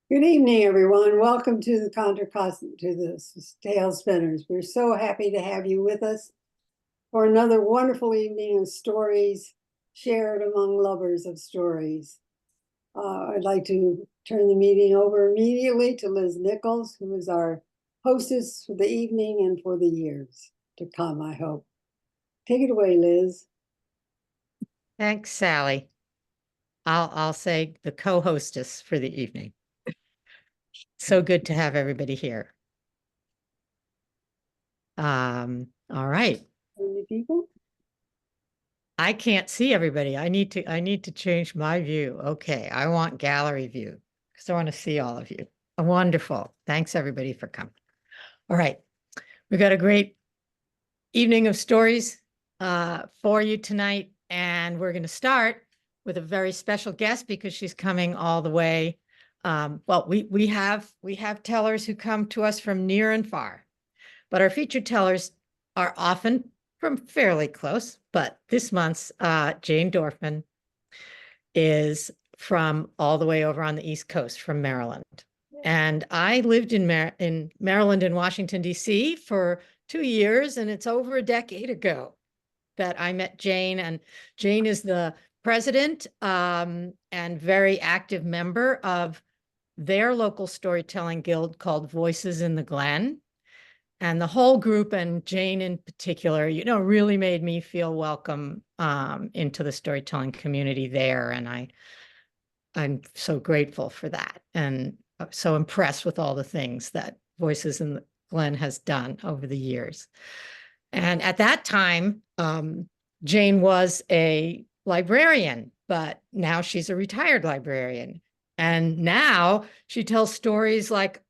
Good evening, everyone. Welcome to the Contra Costa, to the Tale Spinners. We're so happy to have you with us for another wonderful evening of stories shared among lovers of stories. I'd like to turn the meeting over immediately to Liz Nichols, who is our hostess for the evening and for the years to come, I hope. Take it away, Liz. Thanks, Sally. I'll say the co-hostess for the evening. So good to have everybody here. All right. Any people? I can't see everybody. I need to change my view. Okay, I want gallery view because I want to see all of you. Wonderful. Thanks everybody for coming. All right. We got a great evening of stories for you tonight, and we're going to start with a very special guest because she's coming all the way. Well, we have tellers who come to us from near and far, but our featured tellers are often from fairly close. But this month's Jane Dorfman is from all the way over on the East Coast, from Maryland. And I lived in Maryland and Washington, D.C. for 2 years, and it's over a decade ago that I met Jane. And Jane is the president and very active member of their local storytelling guild called Voices in the Glen. And the whole group, and Jane in particular, really made me feel welcome into the storytelling community there. And I'm so grateful for that, and so impressed with all the things that Voices in the Glen has done over the years. And at that time, Jane was a librarian, but now she's a retired librarian. And now she tells stories like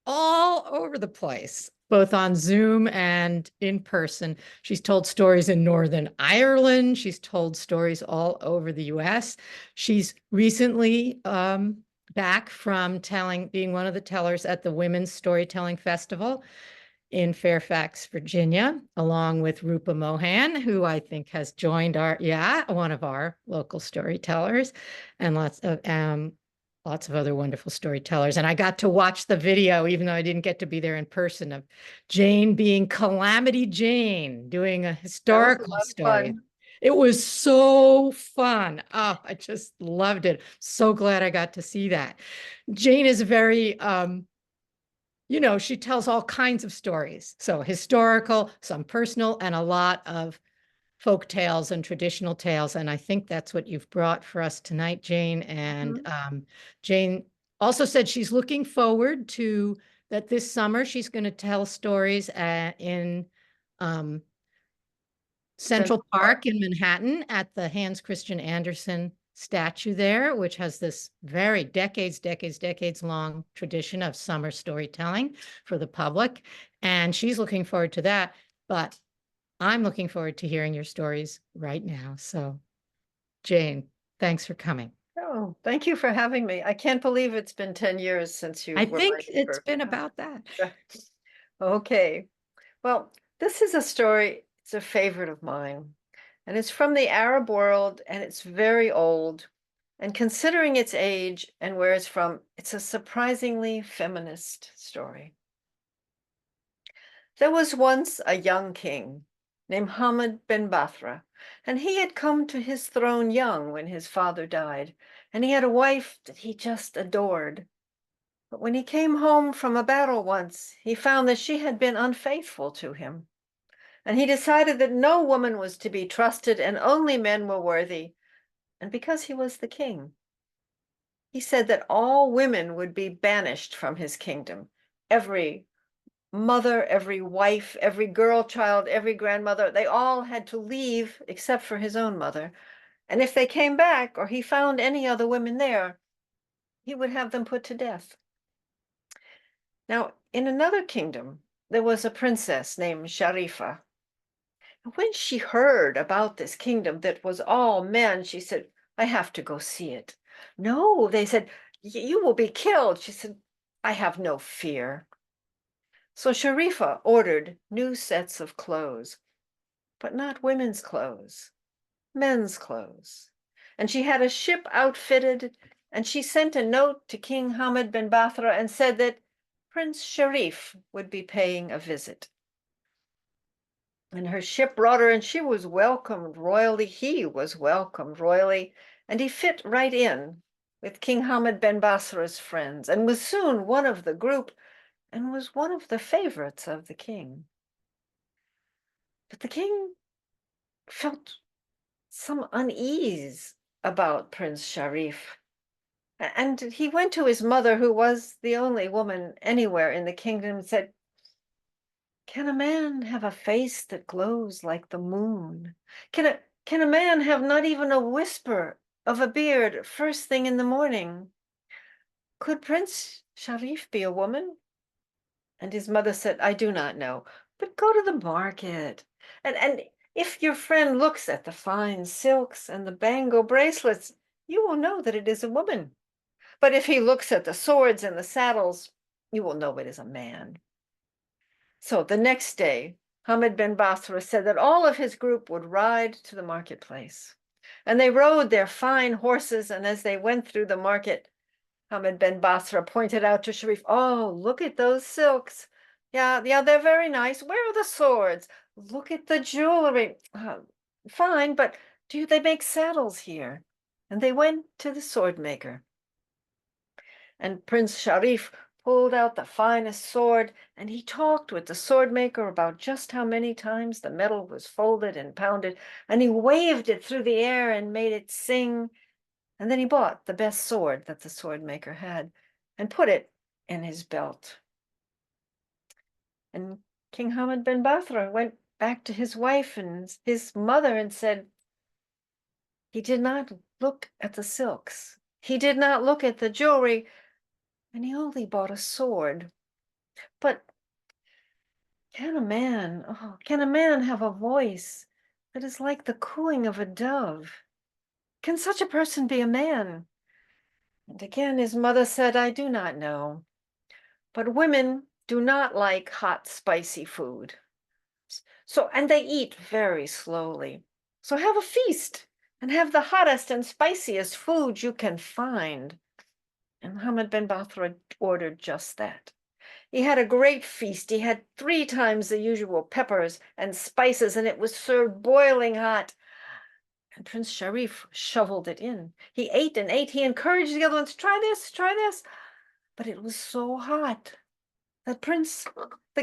all over the place, both on Zoom and in person. She's told stories in Northern Ireland. She's told stories all over the US. She's recently back from being one of the tellers at the Women's Storytelling Festival in Fairfax, Virginia, along with Rupa Mohan, who I think has joined one of our local storytellers, and lots of other wonderful storytellers. And I got to watch the video, even though I didn't get to be there in person, of Jane being Calamity Jane, doing a historical story. Fun. It was so fun. Oh, I just loved it. So glad I got to see that. Jane is very, she tells all kinds of stories. So historical, some personal, and a lot of folk tales and traditional tales. And I think that's what you've brought for us tonight, Jane. And Jane also said she's looking forward to that this summer. She's going to tell stories in Central Park in Manhattan at the Hans Christian Andersen statue there, which has this very decades long tradition of summer storytelling for the public. And she's looking forward to that. But I'm looking forward to hearing your stories right now. So, Jane, thanks for coming. Oh, thank you for having me. I can't believe it's been 10 years since you I were think my it's neighbor. been about that. Okay. Well, this is a story, it's a favorite of mine. And it's from the Arab world, and it's very old. And considering its age and where it's from, it's a surprisingly feminist story. There was once a young king named Hamid bin Bathra, and he had come to his throne young when his father died, and he had a wife that he just adored. But when he came home from a battle once, he found that she had been unfaithful to him, and he decided that no woman was to be trusted and only men were worthy. And because he was the king, he said that all women would be banished from his kingdom. Every mother, every wife, every girl child, every grandmother, they all had to leave except for his own mother. And if they came back or he found any other women there, he would have them put to death. Now, in another kingdom, there was a princess named Sharifa. And when she heard about this kingdom that was all men, she said, I have to go see it. No, they said, you will be killed. She said, I have no fear. So Sharifa ordered new sets of clothes, but not women's clothes, men's clothes. And she had a ship outfitted, and she sent a note to King Hamad bin Bathra and said that Prince Sharif would be paying a visit. And her ship brought her, and she was welcomed royally. He was welcomed royally, and he fit right in with King Hamad bin Basra's friends, and was soon one of the group, and was one of the favorites of the king. But the king felt some unease about Prince Sharif. And he went to his mother, who was the only woman anywhere in the kingdom, and said, "Can a man have a face that glows like the moon? Can a man have not even a whisper of a beard first thing in the morning? Could Prince Sharif be a woman?" And his mother said, "I do not know, but go to the market. And if your friend looks at the fine silks and the bangle bracelets, you will know that it is a woman. But if he looks at the swords and the saddles, you will know it is a man." So the next day, Hamad bin Basra said that all of his group would ride to the marketplace. And they rode their fine horses, and as they went through the market, Hamad bin Basra pointed out to Sharif, "Oh, look at those silks. Yeah, they're very nice. Where are the swords? Look at the jewelry. Fine, but do they make saddles here?" And they went to the sword maker. And Prince Sharif pulled out the finest sword, and he talked with the sword maker about just how many times the metal was folded and pounded, and he waved it through the air and made it sing. And then he bought the best sword that the sword maker had and put it in his belt. And King Hamad bin Bathra went back to his wife and his mother and said, he did not look at the silks. He did not look at the jewelry, and he only bought a sword. But can a man have a voice that is like the cooing of a dove? Can such a person be a man? And again his mother said, "I do not know. But women do not like hot, spicy food. And they eat very slowly. So have a feast and have the hottest and spiciest food you can find." And Hamad bin Bathra ordered just that. He had a great feast. He had 3 times the usual peppers and spices, and it was served boiling hot. And Prince Sharif shoveled it in. He ate and ate. He encouraged the other ones, try this, try this. But it was so hot that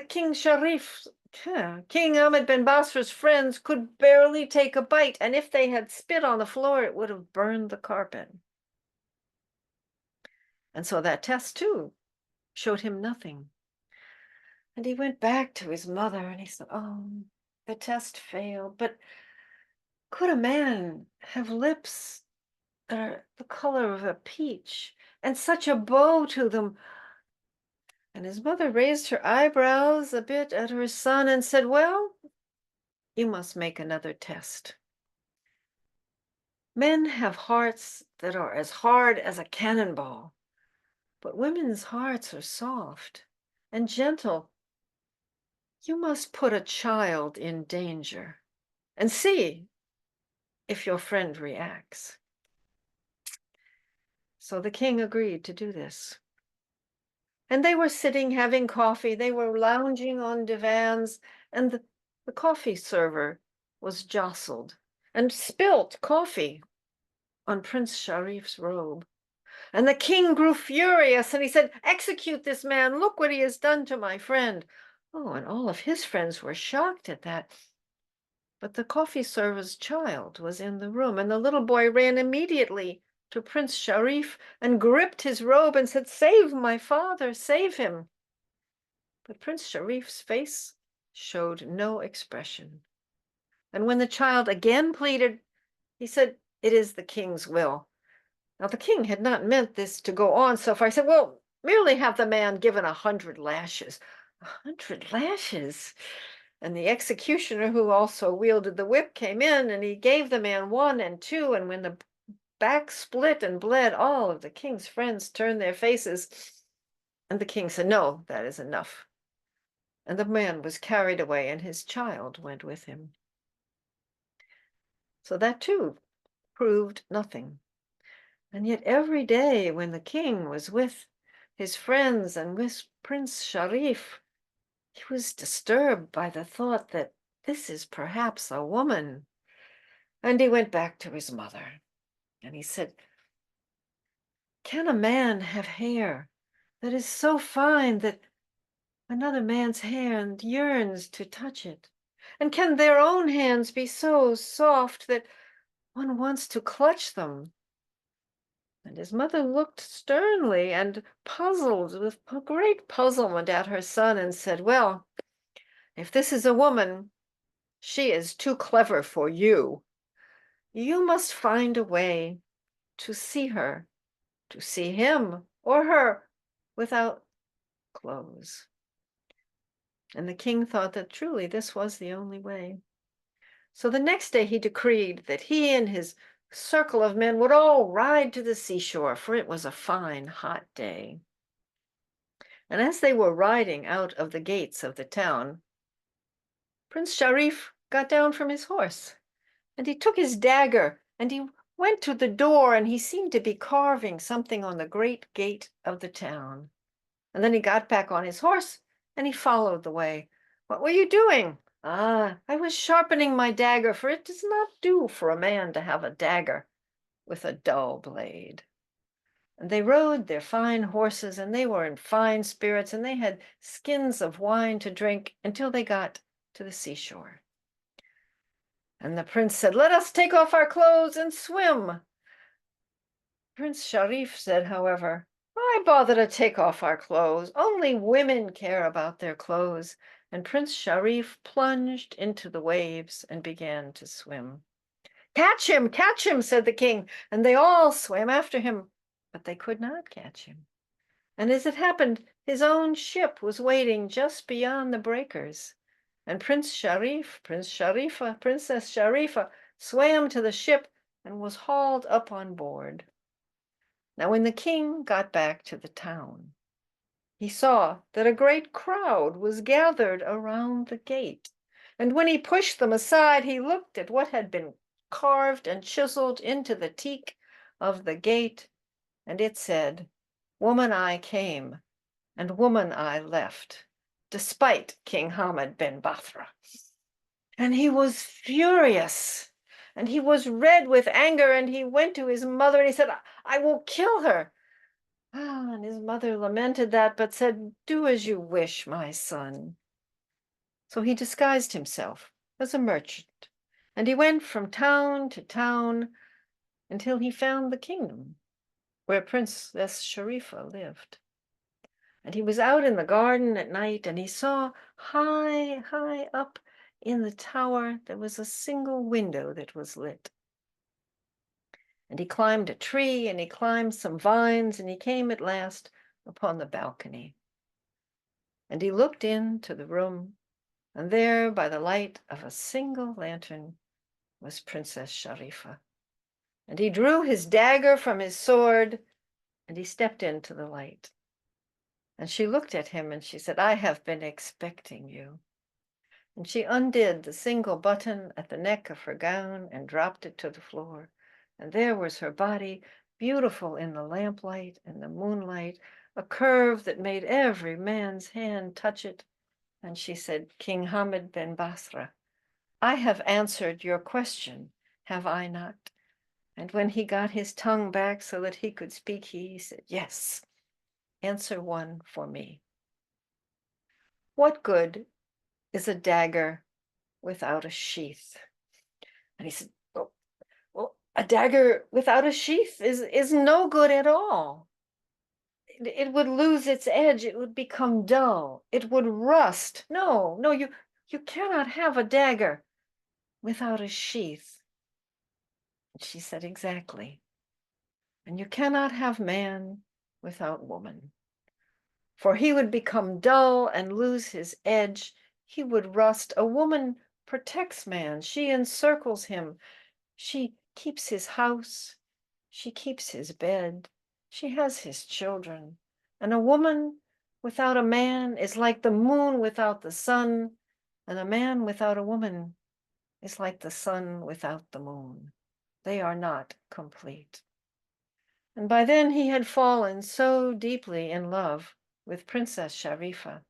King Sharif, King Ahmed bin Basra's friends could barely take a bite. And if they had spit on the floor, it would have burned the carpet. And so that test, too, showed him nothing. And he went back to his mother and he said, "Oh, the test failed, but could a man have lips that are the color of a peach and such a bow to them?" And his mother raised her eyebrows a bit at her son and said, "Well, you must make another test. Men have hearts that are as hard as a cannonball, but women's hearts are soft and gentle. You must put a child in danger and see if your friend reacts." So the king agreed to do this. And they were sitting having coffee. They were lounging on divans, and the coffee server was jostled and spilt coffee on Prince Sharif's robe. And the king grew furious, and he said, "Execute this man. Look what he has done to my friend." Oh, and all of his friends were shocked at that. But the coffee server's child was in the room, and the little boy ran immediately to Prince Sharif and gripped his robe and said, "Save my father, save him." But Prince Sharif's face showed no expression. And when the child again pleaded, he said, "It is the king's will." Now the king had not meant this to go on so far. He said, "Well, merely have the man given 100 lashes." 100 lashes? And the executioner, who also wielded the whip, came in, and he gave the man 1 and 2, and when the back split and bled, all of the king's friends turned their faces. And the king said, "No, that is enough." And the man was carried away, and his child went with him. So that too proved nothing. And yet every day when the king was with his friends and with Prince Sharif, he was disturbed by the thought that this is perhaps a woman. And he went back to his mother and he said, "Can a man have hair that is so fine that another man's hand yearns to touch it? And can their own hands be so soft that one wants to clutch them?" And his mother looked sternly and puzzled with great puzzlement at her son and said, "Well, if this is a woman, she is too clever for you. You must find a way to see her, to see him or her without clothes." And the king thought that truly this was the only way. So the next day he decreed that he and his circle of men would all ride to the seashore, for it was a fine, hot day. And as they were riding out of the gates of the town, Prince Sharif got down from his horse, and he took his dagger, and he went to the door, and he seemed to be carving something on the great gate of the town. And then he got back on his horse, and he followed the way. "What were you doing?" "Ah, I was sharpening my dagger, for it does not do for a man to have a dagger with a dull blade." And they rode their fine horses, and they were in fine spirits, and they had skins of wine to drink until they got to the seashore. And the prince said, "Let us take off our clothes and swim." Prince Sharif said, however, "Why bother to take off our clothes? Only women care about their clothes." And Prince Sharif plunged into the waves and began to swim. Catch him," said the king, and they all swam after him, but they could not catch him. And as it happened, his own ship was waiting just beyond the breakers. And Princess Sharifa swam to the ship and was hauled up on board. Now, when the king got back to the town, he saw that a great crowd was gathered around the gate. And when he pushed them aside, he looked at what had been carved and chiseled into the teak of the gate, and it said, "Woman I came, and woman I left, despite King Hamad bin Bathra." And he was furious, and he was red with anger, and he went to his mother and he said, "I will kill her." And his mother lamented that, but said, "Do as you wish, my son." So he disguised himself as a merchant, and he went from town to town until he found the kingdom where Princess Sharifa lived. And he was out in the garden at night, and he saw high, high up in the tower there was a single window that was lit. And he climbed a tree, and he climbed some vines, and he came at last upon the balcony. And he looked into the room, and there, by the light of a single lantern, was Princess Sharifa. And he drew his dagger from his sword, and he stepped into the light. And she looked at him, and she said, "I have been expecting you." And she undid the single button at the neck of her gown and dropped it to the floor. And there was her body, beautiful in the lamplight and the moonlight, a curve that made every man's hand touch it. And she said, "King Hamad bin Basra, I have answered your question, have I not?" And when he got his tongue back so that he could speak, he said, "Yes, answer one for me. What good is a dagger without a sheath?" And he said, well, a dagger without a sheath is no good at all. It would lose its edge. It would become dull. It would rust. No, you cannot have a dagger without a sheath." And she said, "Exactly. And you cannot have man without woman. For he would become dull and lose his edge. He would rust. A woman protects man. She encircles him. She keeps his house. She keeps his bed. She has his children. And a woman without a man is like the moon without the sun, and a man without a woman is like the sun without the moon. They are not complete." And by then he had fallen so deeply in love with Princess Sharifa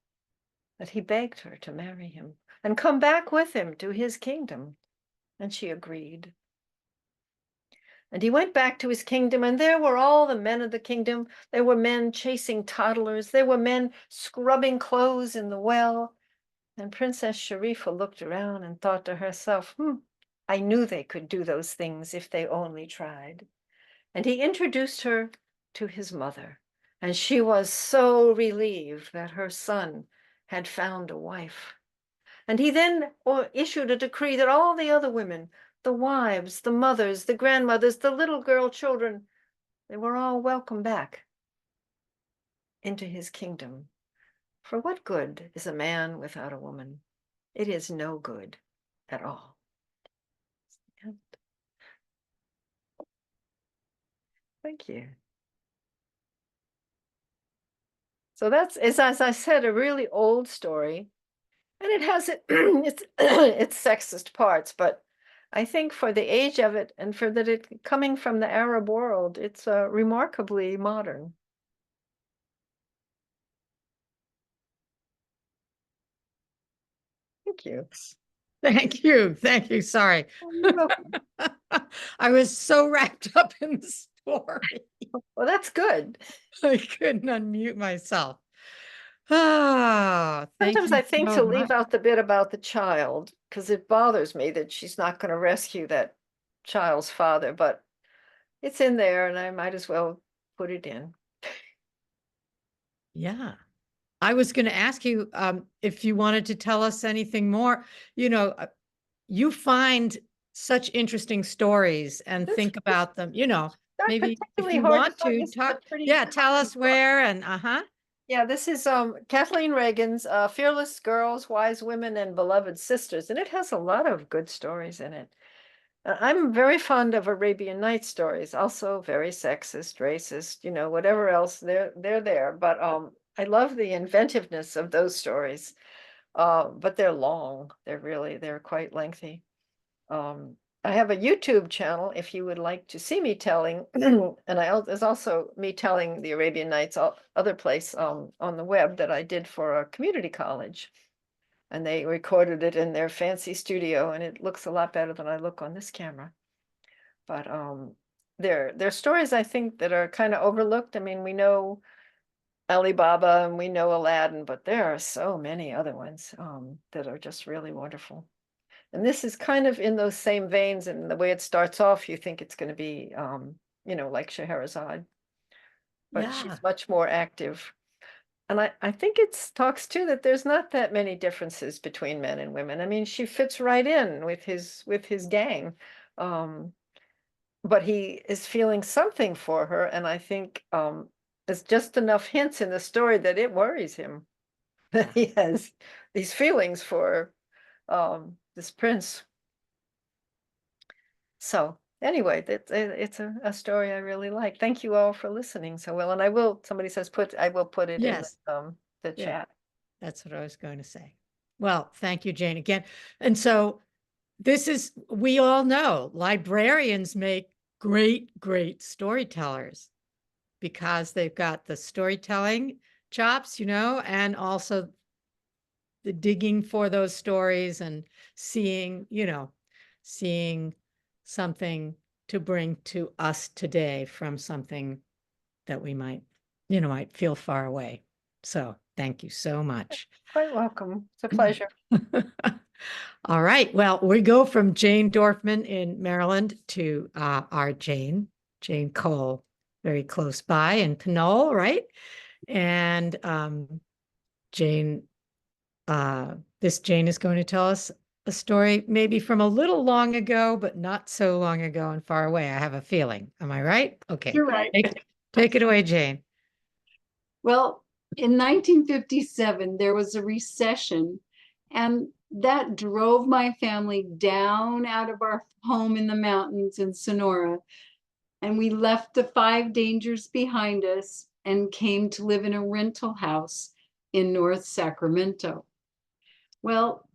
that he begged her to marry him and come back with him to his kingdom. And she agreed. And he went back to his kingdom, and there were all the men of the kingdom. There were men chasing toddlers. There were men scrubbing clothes in the well. And Princess Sharifa looked around and thought to herself, I knew they could do those things if they only tried. And he introduced her to his mother. And she was so relieved that her son had found a wife. And he then issued a decree that all the other women, the wives, the mothers, the grandmothers, the little girl children, they were all welcome back into his kingdom. For what good is a man without a woman? It is no good at all. Thank you. So that's, as I said, a really old story. And it has its sexist parts, but I think for the age of it and for that it coming from the Arab world, it's remarkably modern. Thank you. Thank you. Thank you. Sorry. You're welcome. I was so wrapped up in the story. Well, that's good. I couldn't unmute myself. Ah, thank Sometimes you I think so to leave much. out the bit about the child because it bothers me that she's not going to rescue that child's father, but it's in there and I might as well put it in. Yeah. I was going to ask you if you wanted to tell us anything more. You know, you find such interesting stories and This think about them, you know, not maybe if particularly you hard to want find. to This is a talk. pretty Yeah, tell common us book. where and Yeah, this is Kathleen Reagan's Fearless Girls, Wise Women, and Beloved Sisters, and it has a lot of good stories in it. I'm very fond of Arabian Nights stories, also very sexist, racist, you know, whatever else they're there. But I love the inventiveness of those stories. But they're long. They're quite lengthy. I have a YouTube channel if you would like to see me telling, and there's also me telling the Arabian Nights other place on the web that I did for a community college. And they recorded it in their fancy studio, and it looks a lot better than I look on this camera. But they're stories I think that are kind of overlooked. I mean, we know Alibaba and we know Aladdin, but there are so many other ones that are just really wonderful. And this is kind of in those same veins, and the way it starts off, you think it's going to be, you know, like Scheherazade, but yeah. she's much more active. And I think it talks too that there's not that many differences between men and women. I mean, she fits right in with his gang. But he is feeling something for her, and I think there's just enough hints in the story that it worries him that he has these feelings for this prince. So anyway, it's a story I really like. Thank you all for listening so well. And I will, somebody says I will put it Yes. in the Yeah. chat. That's what I was going to say. Well, thank you, Jane, again. And so we all know librarians make great storytellers because they've got the storytelling chops, you know, and also the digging for those stories and seeing, you know, seeing something to bring to us today from something that we might, you know, might feel far away. So thank you so much. Quite welcome. It's a pleasure. All right. Well, we go from Jane Dorfman in Maryland to our Jane Cole, very close by in Pinole, right? And Jane, this Jane is going to tell us a story maybe from a little long ago, but not so long ago and far away. I have a feeling. Am I right? Okay. You're right. Take it away, Jane. Well, in 1957, there was a recession, and that drove my family down out of our home in the mountains in Sonora. And we left the five dangers behind us and came to live in a rental house in North Sacramento. Well,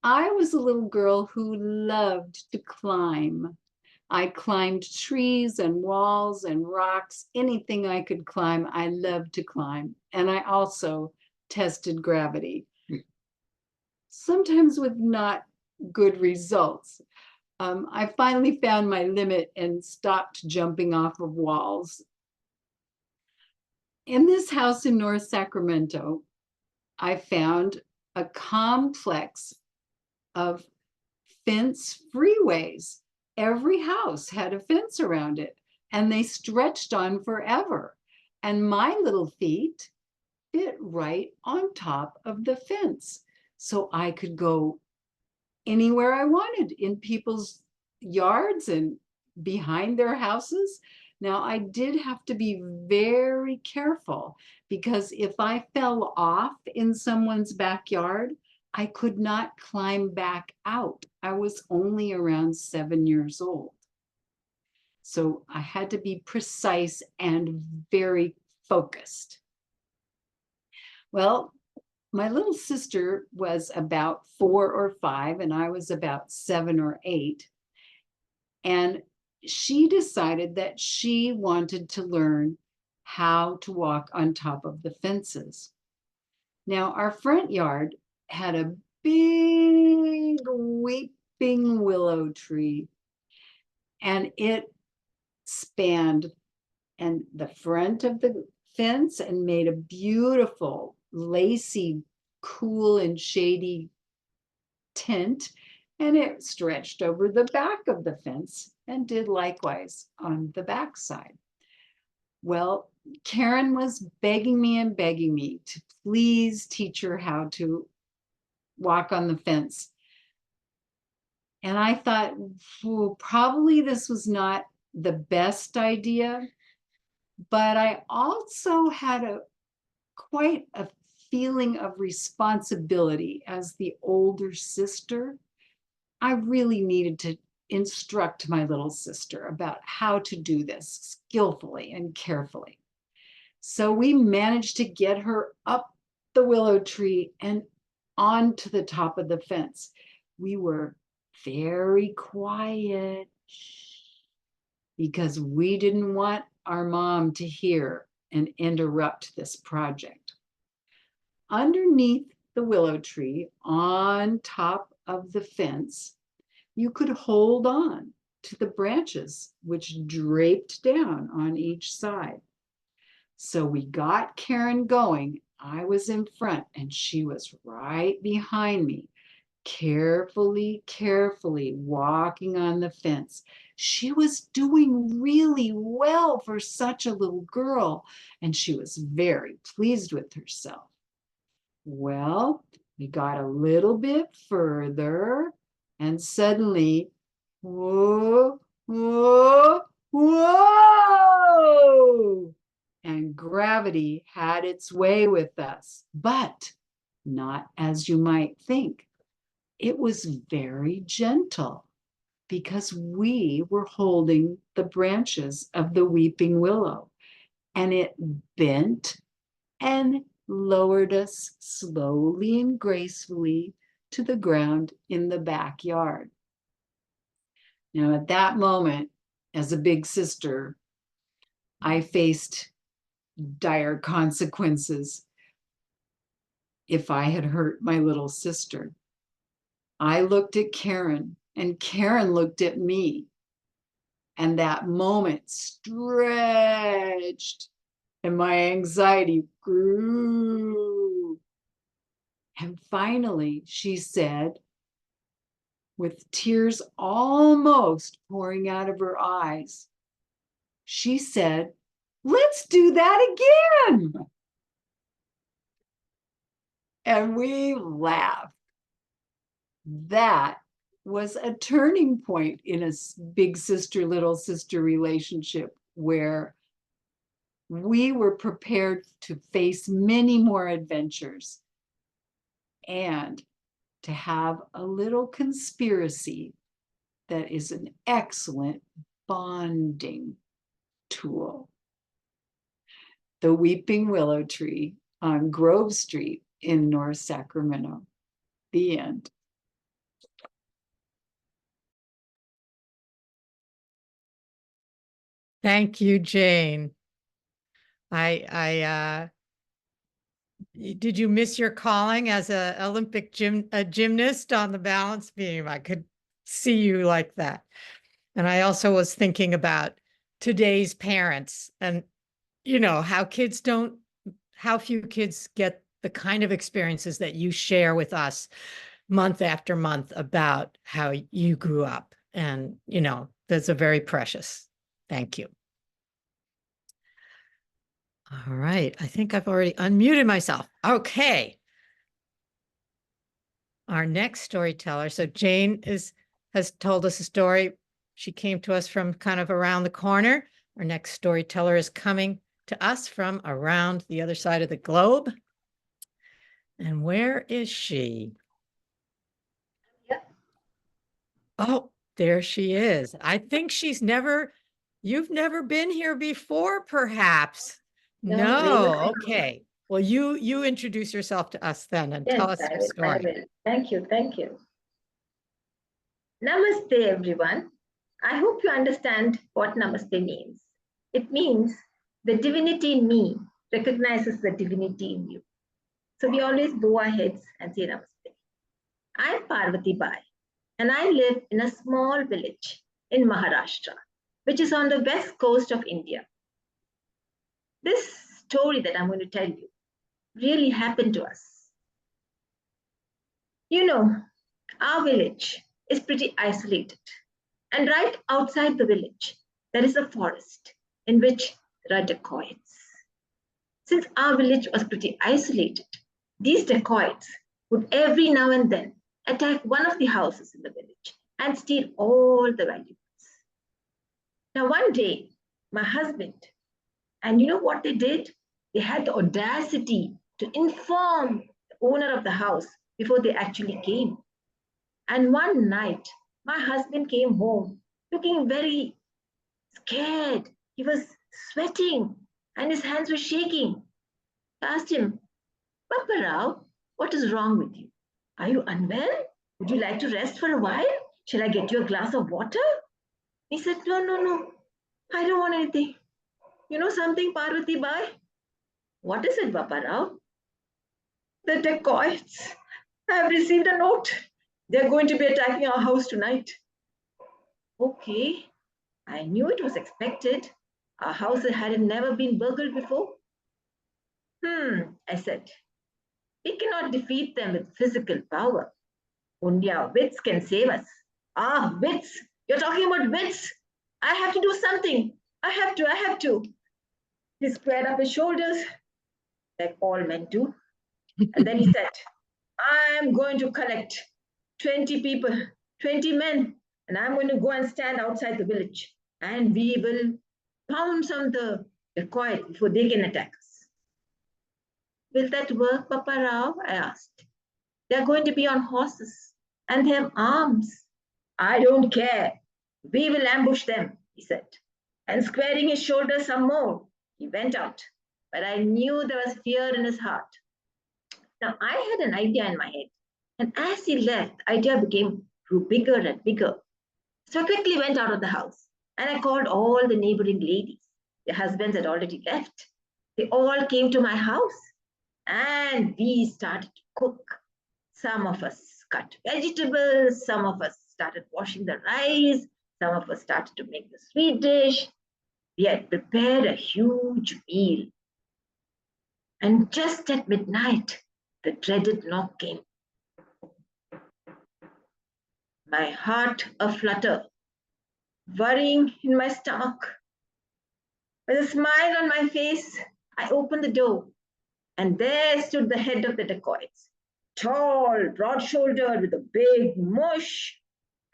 I was a little girl who loved to climb. I climbed trees and walls and rocks, anything I could climb. I loved to climb. And I also tested gravity, sometimes with not good results. I finally found my limit and stopped jumping off of walls. In this house in North Sacramento, I found a complex of fence freeways. Every house had a fence around it, and they stretched on forever. And my little feet fit right on top of the fence. So I could go anywhere I wanted in people's yards and behind their houses. Now, I did have to be very careful because if I fell off in someone's backyard, I could not climb back out. I was only around 7 years old. So I had to be precise and very focused. Well, my little sister was about 4 or 5, and I was about 7 or 8. And she decided that she wanted to learn how to walk on top of the fences. Now, our front yard had a big weeping willow tree, and it spanned and the front of the fence and made a beautiful, lacy, cool and shady tint, and it stretched over the back of the fence and did likewise on the back side. Well, Karen was begging me to please teach her how to walk on the fence. And I thought, well, probably this was not the best idea, but I also had quite a feeling of responsibility as the older sister. I really needed to instruct my little sister about how to do this skillfully and carefully. So we managed to get her up the willow tree and onto the top of the fence. We were very quiet because we didn't want our mom to hear and interrupt this project. Underneath the willow tree, on top of the fence, you could hold on to the branches which draped down on each side. So we got Karen going. I was in front and she was right behind me, carefully walking on the fence. She was doing really well for such a little girl, and she was very pleased with herself. Well, we got a little bit further, and suddenly, whoa, whoa, whoa! And gravity had its way with us, but not as you might think. It was very gentle because we were holding the branches of the weeping willow, and it bent and lowered us slowly and gracefully to the ground in the backyard. Now, at that moment, as a big sister, I faced dire consequences if I had hurt my little sister. I looked at Karen, and Karen looked at me, and that moment stretched, and my anxiety grew. And finally, she said, with tears almost pouring out of her eyes, she said, "Let's do that again." And we laughed. That was a turning point in a big sister, little sister relationship where we were prepared to face many more adventures and to have a little conspiracy that is an excellent bonding tool. The Weeping Willow Tree on Grove Street in North Sacramento. The end. Thank you, Jane. Did you miss your calling as a Olympic gymnast on the balance beam? I could see you like that. And I also was thinking about today's parents and, how few kids get the kind of experiences that you share with us month after month about how you grew up. And, those are very precious. Thank you. All right. I think I've already unmuted myself. Okay. Our next storyteller. So Jane has told us a story. She came to us from kind of around the corner. Our next storyteller is coming to us from around the other side of the globe. And where is she? Yep. Oh, there she is. I think you've never been here before, perhaps. No, No. Okay. Well, you introduce yourself to us then and tell us Yes, your I story. will. Thank you. Thank you. Namaste, everyone. I hope you understand what Namaste means. It means the divinity in me recognizes the divinity in you. So we always bow our heads and say Namaste. I'm Parvati Bai, and I live in a small village in Maharashtra, which is on the west coast of India. This story that I'm going to tell you really happened to us. You know, our village is pretty isolated. And right outside the village, there is a forest in which there are dacoits. Since our village was pretty isolated, these dacoits would every now and then attack one of the houses in the village and steal all the valuables. Now, one day, my husband, and you know what they did? They had the audacity to inform the owner of the house before they actually came. And one night, my husband came home looking very scared. He was sweating and his hands were shaking. I asked him, Papa Rao, what is wrong with you? Are you unwell? Would you like to rest for a while? Shall I get you a glass of water? He said, No. I don't want anything. You know something, Parvati Bai? What is it, Papa Rao? The dacoits have received a note. They're going to be attacking our house tonight. Okay, I knew it was expected. Our house had never been burgled before. I said, we cannot defeat them with physical power. Only our wits can save us. Ah, wits! You're talking about wits! I have to do something. I have to. He squared up his shoulders, like all men do. And then he said, I'm going to collect 20 people, 20 men, and I'm going to go and stand outside the village. And we will pounce on the dacoits before they can attack us. Will that work, Papa Rao? I asked. They're going to be on horses and they have arms. I don't care. We will ambush them, he said. And squaring his shoulders some more, he went out. But I knew there was fear in his heart. Now, I had an idea in my head. And as he left, the idea grew bigger and bigger. So I quickly went out of the house and I called all the neighboring ladies. Their husbands had already left. They all came to my house and we started to cook. Some of us cut vegetables, some of us started washing the rice, some of us started to make the sweet dish. We had prepared a huge meal. And just at midnight, the dreaded knock came. My heart aflutter, worrying in my stomach. With a smile on my face, I opened the door, and there stood the head of the dacoits, tall, broad-shouldered, with a big mush,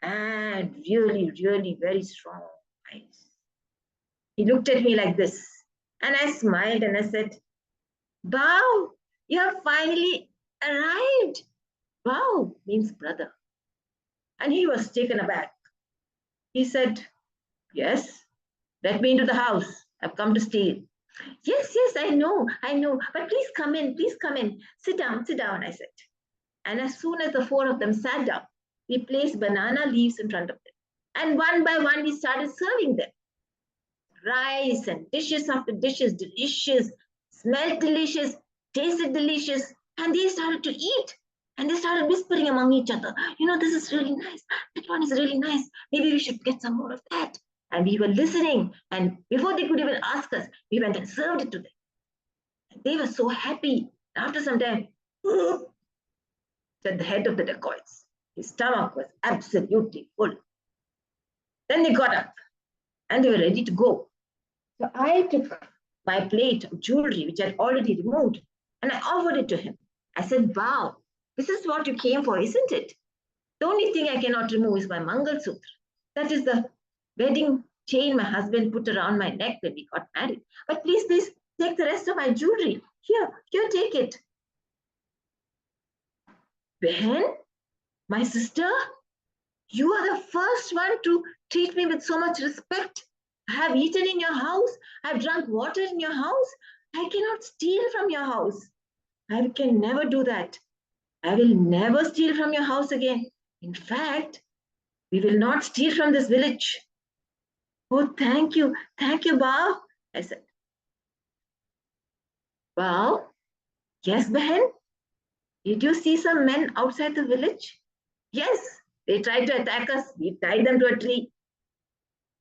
and really, really very strong eyes. He looked at me like this, and I smiled and I said, Bao, you have finally arrived. Bao means brother. And he was taken aback. He said, Yes, let me into the house. I've come to steal. Yes, I know. But please come in, Sit down, I said. And as soon as the four of them sat down, we placed banana leaves in front of them. And one by one, we started serving them. rice and dishes after dishes, delicious, smelled delicious, tasted delicious, and they started to eat. And they started whispering among each other, this is really nice. That one is really nice. Maybe we should get some more of that. And we were listening. And before they could even ask us, we went and served it to them. And they were so happy. After some time, said the head of the dacoits. His stomach was absolutely full. Then they got up and they were ready to go. So I took my plate of jewelry, which I'd already removed, and I offered it to him. I said, wow, this is what you came for, isn't it? The only thing I cannot remove is my Mangal Sutra. That is the wedding chain my husband put around my neck when we got married. But please, take the rest of my jewelry. Here, take it. Behan, my sister, you are the first one to treat me with so much respect. I have eaten in your house. I have drunk water in your house. I cannot steal from your house. I can never do that. I will never steal from your house again. In fact, we will not steal from this village. Oh, thank you, Bao, I said. Bao, yes, Behan? Did you see some men outside the village? Yes, they tried to attack us. We tied them to a tree.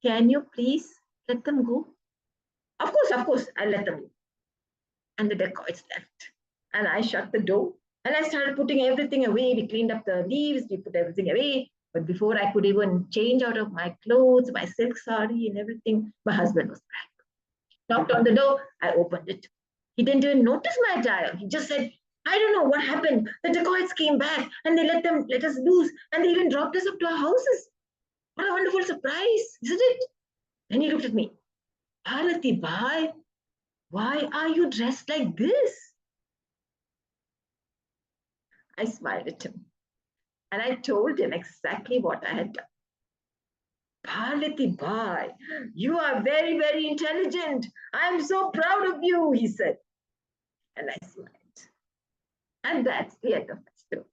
Can you please let them go? Of course, I'll let them go. And the dacoits left. And I shut the door. And I started putting everything away. We cleaned up the leaves. We put everything away. But before I could even change out of my clothes, my silk sari and everything, my husband was back. Knocked on the door. I opened it. He didn't even notice my attire. He just said, I don't know what happened. The dacoits came back and they let us loose. And they even dropped us up to our houses. What a wonderful surprise, isn't it? Then he looked at me. Bharati Bhai, why are you dressed like this? I smiled at him and I told him exactly what I had done. Bharati Bhai, you are very, very intelligent. I am so proud of you, he said. And I smiled. And that's the end of my story.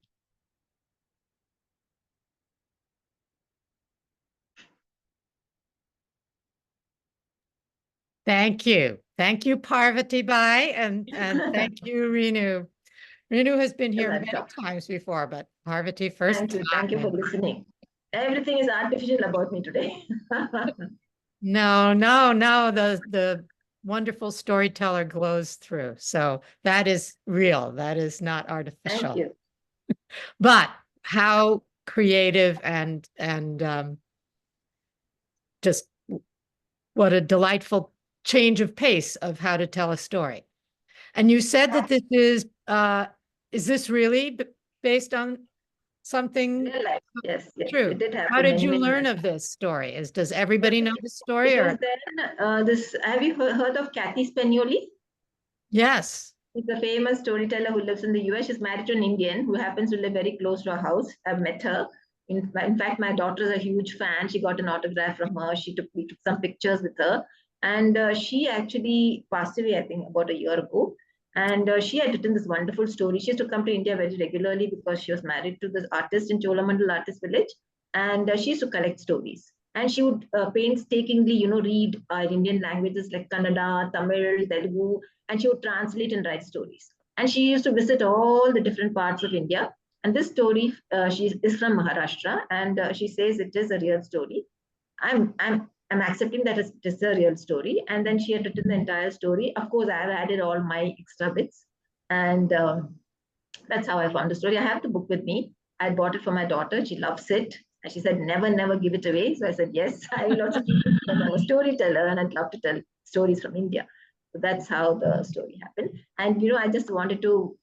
Thank you. Thank you, Parvati Bai, and thank you, Renu. Renu has been here many times before, but Parvati first. Thank you for listening. Everything is artificial about me today. No, the wonderful storyteller glows through. So that is real. That is not artificial. Thank you. But how creative and just what a delightful change of pace of how to tell a story. And you said that this is this really based on something Real life. Yes, true? It did happen. How did you learn of this story? Does everybody know this story? Or then, have you heard of Kathy Spagnoli? Yes. She's a famous storyteller who lives in the US. She's married to an Indian who happens to live very close to our house. I've met her. In fact, my daughter is a huge fan. She got an autograph from her. We took some pictures with her. And she actually passed away, I think, about a year ago. And she had written this wonderful story. She used to come to India very regularly because she was married to this artist in Cholamandal Artist Village. And she used to collect stories. And she would painstakingly, read Indian languages like Kannada, Tamil, Telugu, and she would translate and write stories. And she used to visit all the different parts of India. And this story, she is from Maharashtra, and she says it is a real story. I'm accepting that it's a real story. And then she had written the entire story. Of course, I have added all my extra bits. And that's how I found the story. I have the book with me. I bought it for my daughter. She loves it. And she said, never give it away. So I said, yes, I will also keep it because I'm a storyteller and I'd love to tell stories from India. So that's how the story happened. And, I just wanted to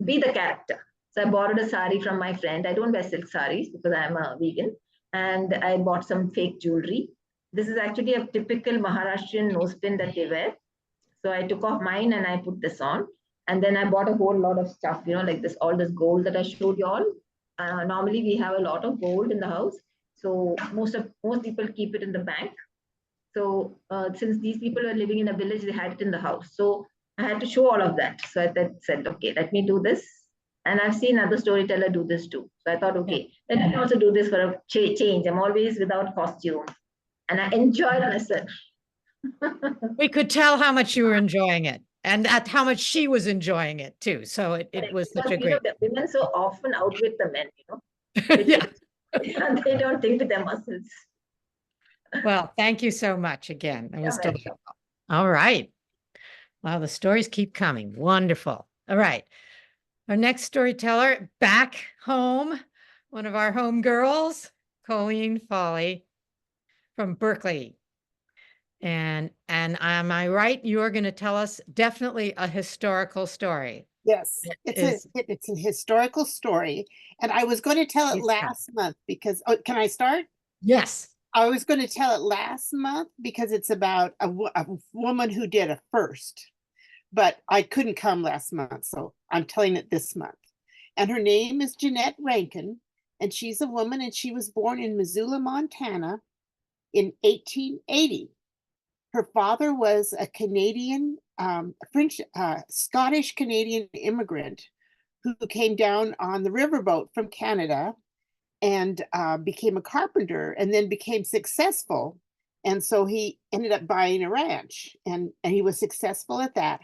be the character. So I borrowed a sari from my friend. I don't wear silk saris because I'm a vegan. And I bought some fake jewelry. This is actually a typical Maharashtrian nose pin that they wear. So I took off mine and I put this on. And then I bought a whole lot of stuff, like this, all this gold that I showed you all. Normally we have a lot of gold in the house. So most people keep it in the bank. So since these people were living in a village, they had it in the house. So I had to show all of that. So I said, okay, let me do this. And I've seen other storytellers do this too. So I thought, okay, let me also do this for a change. I'm always without costume. And I enjoyed myself. We could tell how much you were enjoying it and at how much she was enjoying it too. So it Correct. was such Because, a great, the women so often outwit the men, yeah. they don't think with their muscles. Well, thank you so much again. It was You're welcome. delightful. All right. Wow, the stories keep coming. Wonderful. All right. Our next storyteller, back home, one of our home girls, Colleen Foley from Berkeley. And am I right? You're going to tell us definitely a historical story. Yes, It it's a historical story, and I was going to tell it Please tell. last month because, oh, can I start? Yes. I was going to tell it last month because it's about a woman who did a first, but I couldn't come last month, so I'm telling it this month. And her name is Jeanette Rankin, and she's a woman, and she was born in Missoula, Montana in 1880. Her father was a Canadian, French, Scottish Canadian immigrant who came down on the riverboat from Canada and became a carpenter and then became successful. And so he ended up buying a ranch and he was successful at that.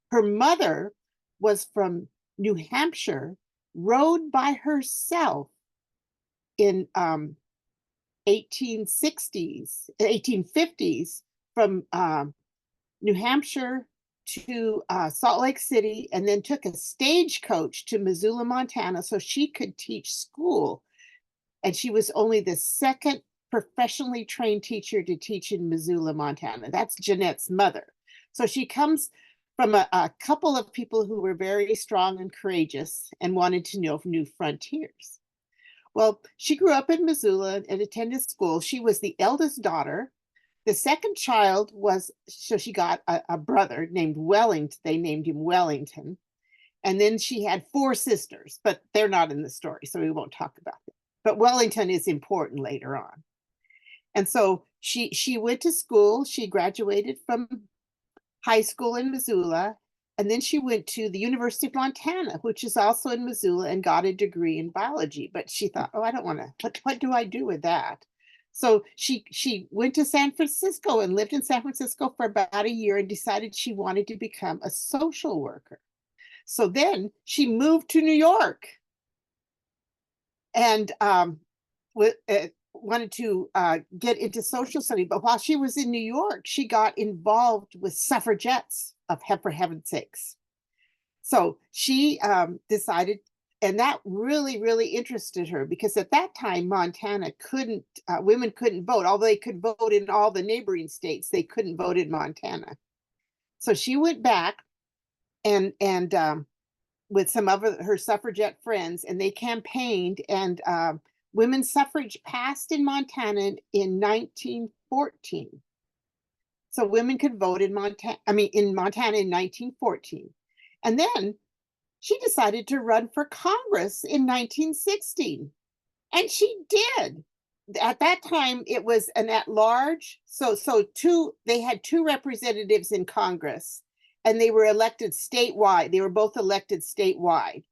Her mother was from New Hampshire, rode by herself in 1850s from New Hampshire to Salt Lake City and then took a stagecoach to Missoula, Montana so she could teach school. And she was only the second professionally trained teacher to teach in Missoula, Montana. That's Jeanette's mother. So she comes from a couple of people who were very strong and courageous and wanted to know new frontiers. Well, she grew up in Missoula and attended school. She was the eldest daughter. The second child was, so she got a brother named Wellington. They named him Wellington. And then she had 4 sisters, but they're not in the story, so we won't talk about them. But Wellington is important later on. And so she went to school. She graduated from high school in Missoula, and then she went to the University of Montana, which is also in Missoula, and got a degree in biology. But she thought, oh, I don't want to, what do I do with that? So she went to San Francisco and lived in San Francisco for about a year and decided she wanted to become a social worker. So then she moved to New York and wanted to get into social study. But while she was in New York, she got involved with suffragettes, for heaven's sakes. So she decided, and that really, really interested her because at that time, Montana couldn't, women couldn't vote, although they could vote in all the neighboring states, they couldn't vote in Montana. So she went back and with some of her suffragette friends, and they campaigned, and women's suffrage passed in Montana in 1914. So women could vote in Montana in 1914. And then she decided to run for Congress in 1916. And she did. At that time, it was an at-large. So they had 2 representatives in Congress, and they were elected statewide. They were both elected statewide.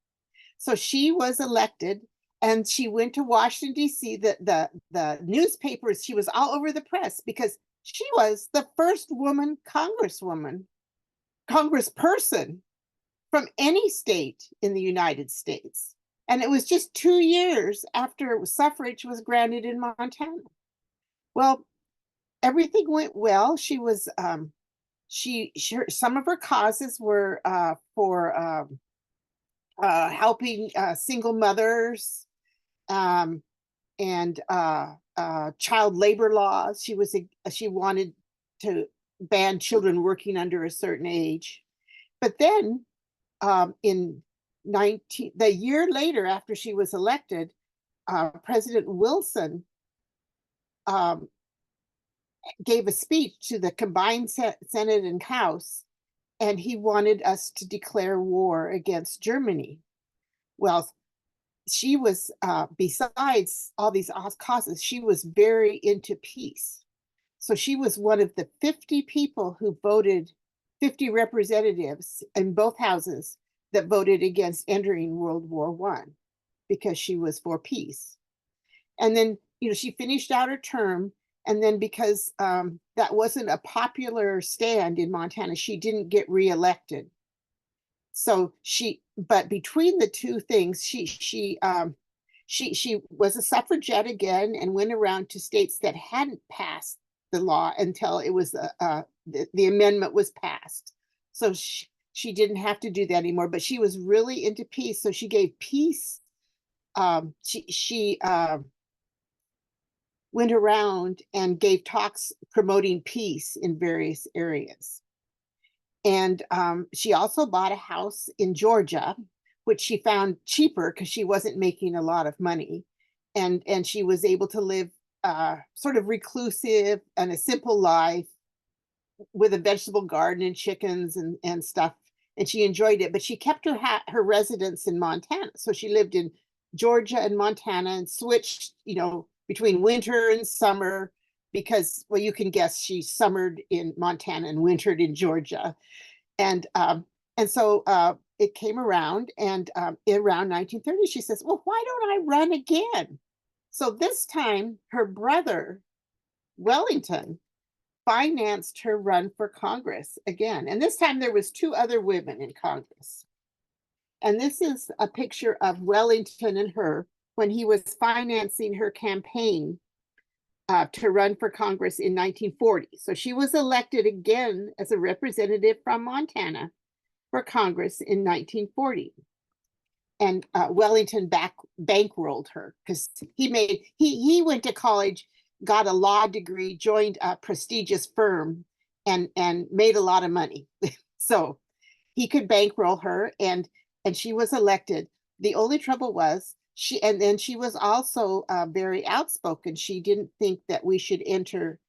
So she was elected, and she went to Washington, D.C. The newspapers, she was all over the press because she was the first woman congressperson from any state in the United States. And it was just 2 years after suffrage was granted in Montana. Well, everything went well. She was, some of her causes were for helping single mothers and child labor laws. She wanted to ban children working under a certain age. But then the year later after she was elected, President Wilson gave a speech to the combined Senate and House, and he wanted us to declare war against Germany. Well, she was, besides all these causes, she was very into peace. So she was one of the 50 people who voted, 50 representatives in both houses that voted against entering World War I because she was for peace. And then, she finished out her term, And then because that wasn't a popular stand in Montana, she didn't get reelected. So but between the two things, she was a suffragette again and went around to states that hadn't passed the law until it was the amendment was passed. So she didn't have to do that anymore, but she was really into peace. So she gave peace. She went around and gave talks promoting peace in various areas. And she also bought a house in Georgia, which she found cheaper because she wasn't making a lot of money. And she was able to live sort of reclusive and a simple life with a vegetable garden and chickens and stuff. And she enjoyed it, but she kept her residence in Montana. So she lived in Georgia and Montana and switched, between winter and summer because, well, you can guess she summered in Montana and wintered in Georgia. And so it came around, and around 1930, she says, well, why don't I run again? So this time her brother, Wellington, financed her run for Congress again. And this time there was 2 other women in Congress. And this is a picture of Wellington and her when he was financing her campaign to run for Congress in 1940. So she was elected again as a representative from Montana for Congress in 1940. And Wellington bankrolled her because he went to college, got a law degree, joined a prestigious firm, and made a lot of money. So he could bankroll her, and she was elected. The only trouble was she was also very outspoken. She didn't think that we should enter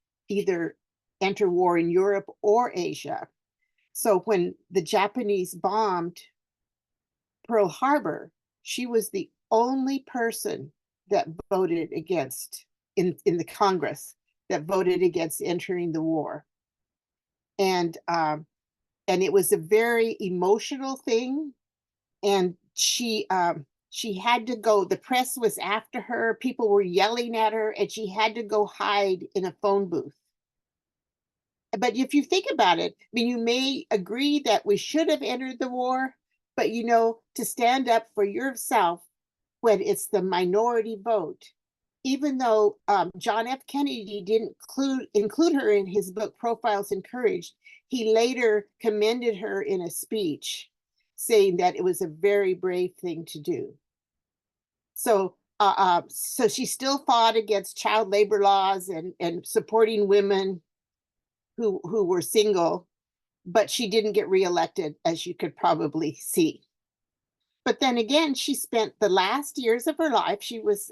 war in Europe or Asia. So when the Japanese bombed Pearl Harbor, she was the only person that voted against in the Congress that voted against entering the war. And it was a very emotional thing. And she had to go. The press was after her. People were yelling at her, and she had to go hide in a phone booth. But if you think about it, I mean, you may agree that we should have entered the war, but to stand up for yourself when it's the minority vote, even though John F. Kennedy didn't include her in his book, Profiles in Courage, he later commended her in a speech, saying that it was a very brave thing to do. So she still fought against child labor laws and supporting women who were single, but she didn't get reelected, as you could probably see. But then again, she spent the last years of her life, she was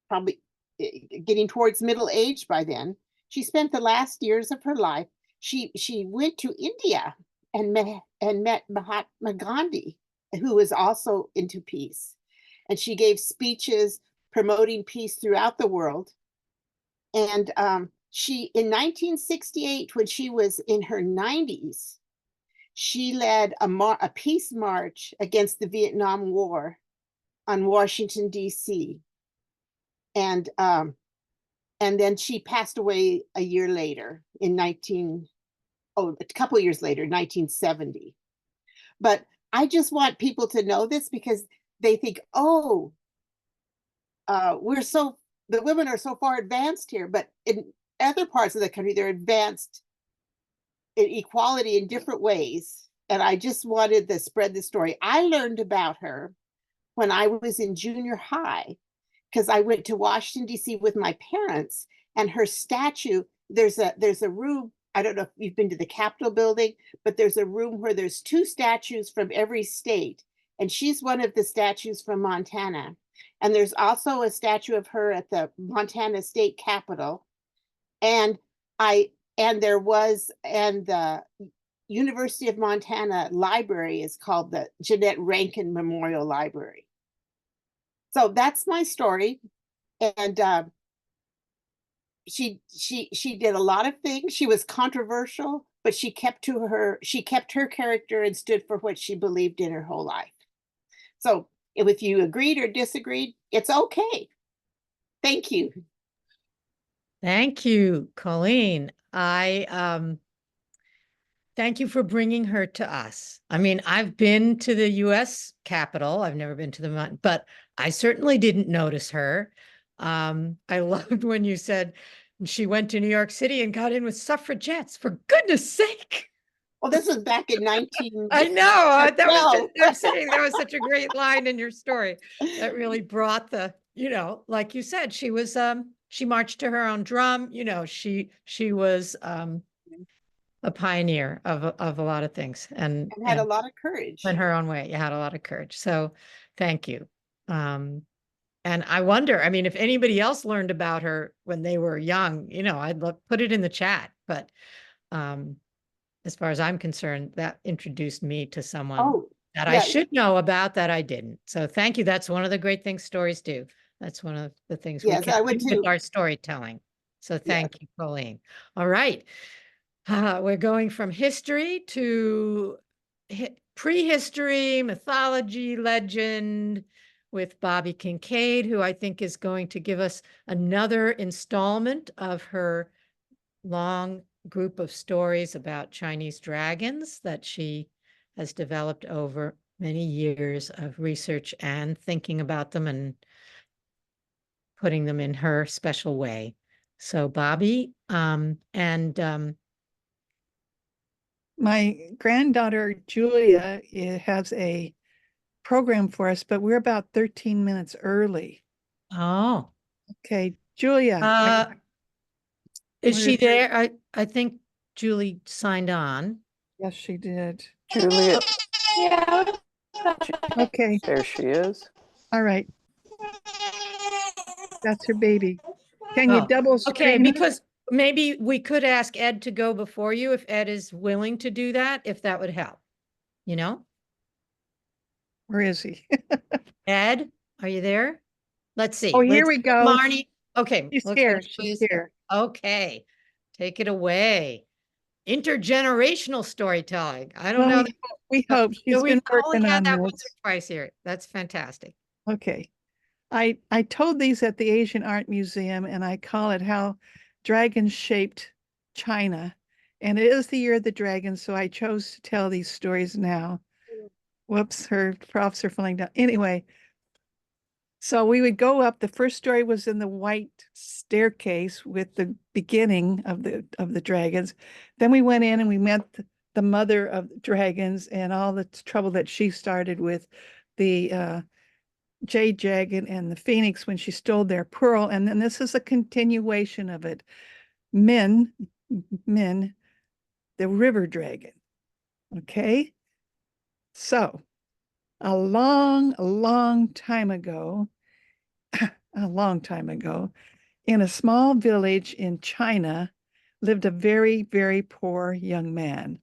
probably getting towards middle age by then. She spent the last years of her life. She went to India and met Mahatma Gandhi, who was also into peace. And she gave speeches promoting peace throughout the world. And in 1968, when she was in her 90s, she led a peace march against the Vietnam War on Washington, D.C. And then she passed away a year later a couple years later, 1970. But I just want people to know this because they think, the women are so far advanced here, but in other parts of the country, they're advanced in equality in different ways. And I just wanted to spread the story. I learned about her when I was in junior high, because I went to Washington, D.C. with my parents, and her statue, there's a room, I don't know if you've been to the Capitol building, but there's a room where there's 2 statues from every state. And she's one of the statues from Montana. And there's also a statue of her at the Montana State Capitol. And the University of Montana Library is called the Jeanette Rankin Memorial Library. So that's my story. And she did a lot of things. She was controversial, but she kept her character and stood for what she believed in her whole life. So if you agreed or disagreed, it's okay. Thank you. Thank you, Colleen. Thank you for bringing her to us. I mean, I've been to the US Capitol. I've never been to the mountain, but I certainly didn't notice her. I loved when you said she went to New York City and got in with suffragettes. For goodness sake. Well, this was back in 19. I know. That was just, No. I'm saying that was such a great line in your story. That really brought the, like you said, she marched to her own drum, she was a pioneer of a lot of things and had a lot of courage. in her own way. You had a lot of courage. So thank you. And I wonder, I mean, if anybody else learned about her when they were young, I'd put it in the chat, but as far as I'm concerned, that introduced me to someone that I yeah. should know about that I didn't. So thank you. That's one of the great things stories do. That's one of the things we Yes, can I would do with too. our storytelling. So thank you, Colleen. All right. We're going from history to prehistory, mythology, legend with Bobby Kincaid, who I think is going to give us another installment of her long group of stories about Chinese dragons that she has developed over many years of research and thinking about them and putting them in her special way. So Bobby, my granddaughter Julia has a program for us, but we're about 13 minutes early. oh, Okay, Julia. is she there? I think Julie signed on. Yes, she did. Julia, Okay, there she is. all right. That's her baby. Can you Oh, double okay, screen? because maybe we could ask Ed to go before you if Ed is willing to do that, if that would help, Where is he? Ed, are you there? Let's see. Oh, here Let's we get go. Marnie. Okay. She's looks here. like She's Julie's here. Okay. Take it away. Intergenerational storytelling. I don't Well, know. we hope she's We've been only working had on that once this. or twice here. That's fantastic. Okay. I told these at the Asian Art Museum, and I call it How Dragons Shaped China. And it is the year of the dragon, so I chose to tell these stories now. Whoops, her props are falling down. Anyway, so we would go up. The first story was in the white staircase with the beginning of the dragons. Then we went in and we met the mother of the dragons and all the trouble that she started with the jade dragon and the phoenix when she stole their pearl. And then this is a continuation of it. Min, the river dragon. Okay. So a long time ago, in a small village in China lived a very, very poor young man.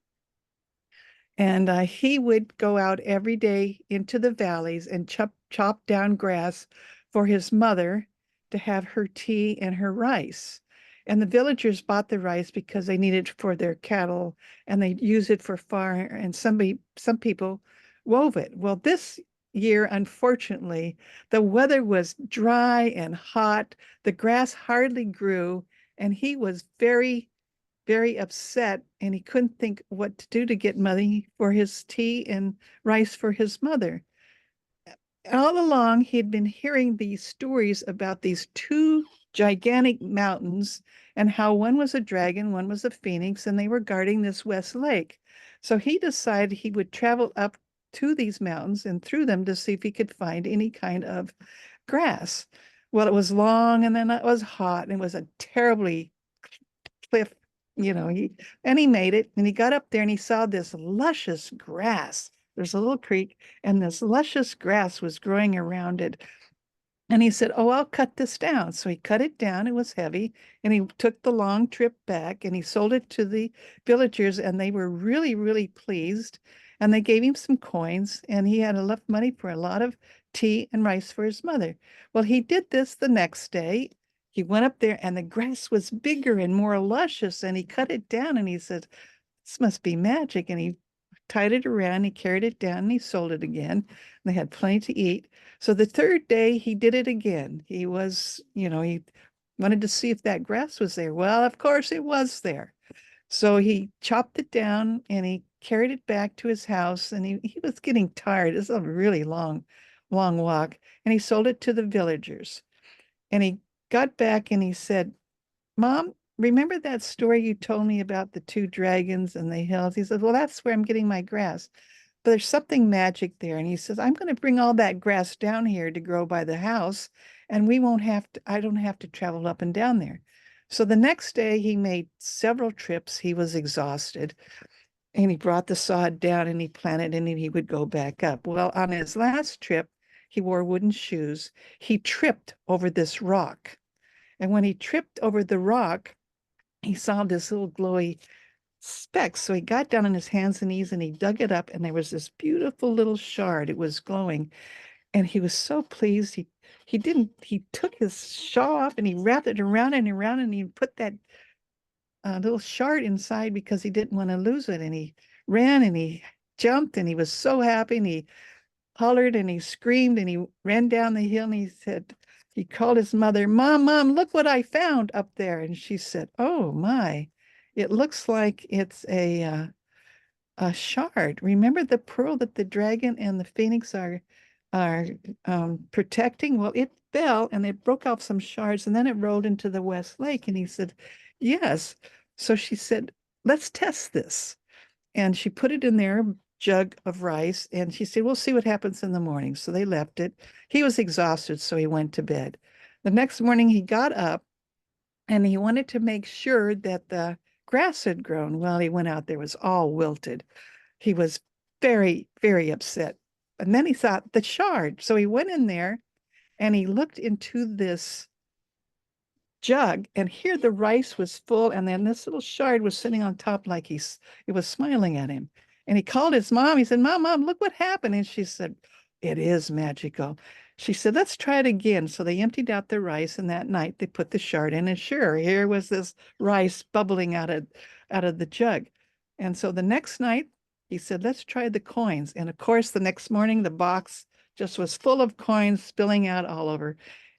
And he would go out every day into the valleys and chop down grass for his mother to have her tea and her rice. And the villagers bought the rice because they needed it for their cattle and they use it for fire. And some people wove it. Well, this year, unfortunately, the weather was dry and hot. The grass hardly grew, and he was very upset, and he couldn't think what to do to get money for his tea and rice for his mother. All along, he'd been hearing these stories about these two gigantic mountains and how one was a dragon, one was a phoenix, and they were guarding this West Lake. So he decided he would travel up to these mountains and through them to see if he could find any kind of grass. Well, it was long and then it was hot and it was a terribly cliff, he made it and he got up there and he saw this luscious grass. There's a little creek and this luscious grass was growing around it. And he said, "Oh, I'll cut this down." So he cut it down. It was heavy. And he took the long trip back and he sold it to the villagers. And they were really, really pleased. And they gave him some coins. And he had enough money for a lot of tea and rice for his mother. Well, he did this the next day. He went up there and the grass was bigger and more luscious. And he cut it down and he said, "This must be magic." And he tied it around, he carried it down, and he sold it again. They had plenty to eat. So the third day he did it again. He was, he wanted to see if that grass was there. Well, of course it was there. So he chopped it down and he carried it back to his house, and he was getting tired. It's a really long walk. And he sold it to the villagers. And he got back and he said, Mom, remember that story you told me about the two dragons and the hills? He said, well, that's where I'm getting my grass. But there's something magic there. And he says, I'm going to bring all that grass down here to grow by the house, and I don't have to travel up and down there. So the next day he made several trips. He was exhausted, and he brought the sod down and he planted and he would go back up. Well, on his last trip, he wore wooden shoes. He tripped over this rock. And when he tripped over the rock, he saw this little glowy speck. So he got down on his hands and knees and he dug it up, and there was this beautiful little shard. It was glowing. And he was so pleased. He took his shawl off and he wrapped it around and around, and he put that little shard inside because he didn't want to lose it. And he ran and he jumped and he was so happy, and he hollered and he screamed and he ran down the hill, and he called his mother, Mom, look what I found up there. And she said, oh my, it looks like it's a shard. Remember the pearl that the dragon and the phoenix are protecting? Well, it fell and it broke off some shards, and then it rolled into the West Lake. And he said, yes. So she said, let's test this. And she put it in their jug of rice, and she said, we'll see what happens in the morning. So they left it. He was exhausted, so he went to bed. The next morning he got up and he wanted to make sure that the grass had grown. Well, he went out there, it was all wilted. He was very, very upset. And then he thought, the shard. So he went in there and he looked into this jug, and here the rice was full, and then this little shard was sitting on top like it was smiling at him. And he called his mom. He said, Mom, look what happened. And she said, it is magical. She said, let's try it again. So they emptied out the rice, and that night they put the shard in, and sure, here was this rice bubbling out of the jug. And so the next night he said, let's try the coins. And of course, the next morning the box just was full of coins spilling out all over.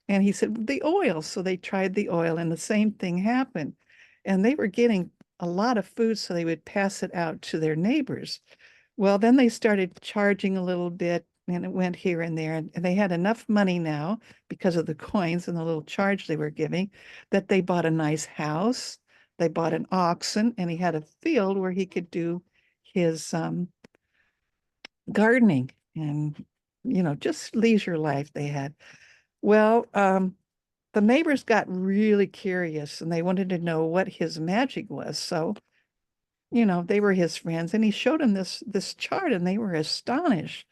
And he said, the oil. So they tried the oil, and the same thing happened. And they were getting a lot of food, so they would pass it out to their neighbors. Well, then they started charging a little bit, and it went here and there. And they had enough money now because of the coins and the little charge they were giving, that they bought a nice house. They bought an oxen, and he had a field where he could do his gardening and, just leisure life they had. Well, the neighbors got really curious, and they wanted to know what his magic was. So, they were his friends, and he showed them this chart, and they were astonished.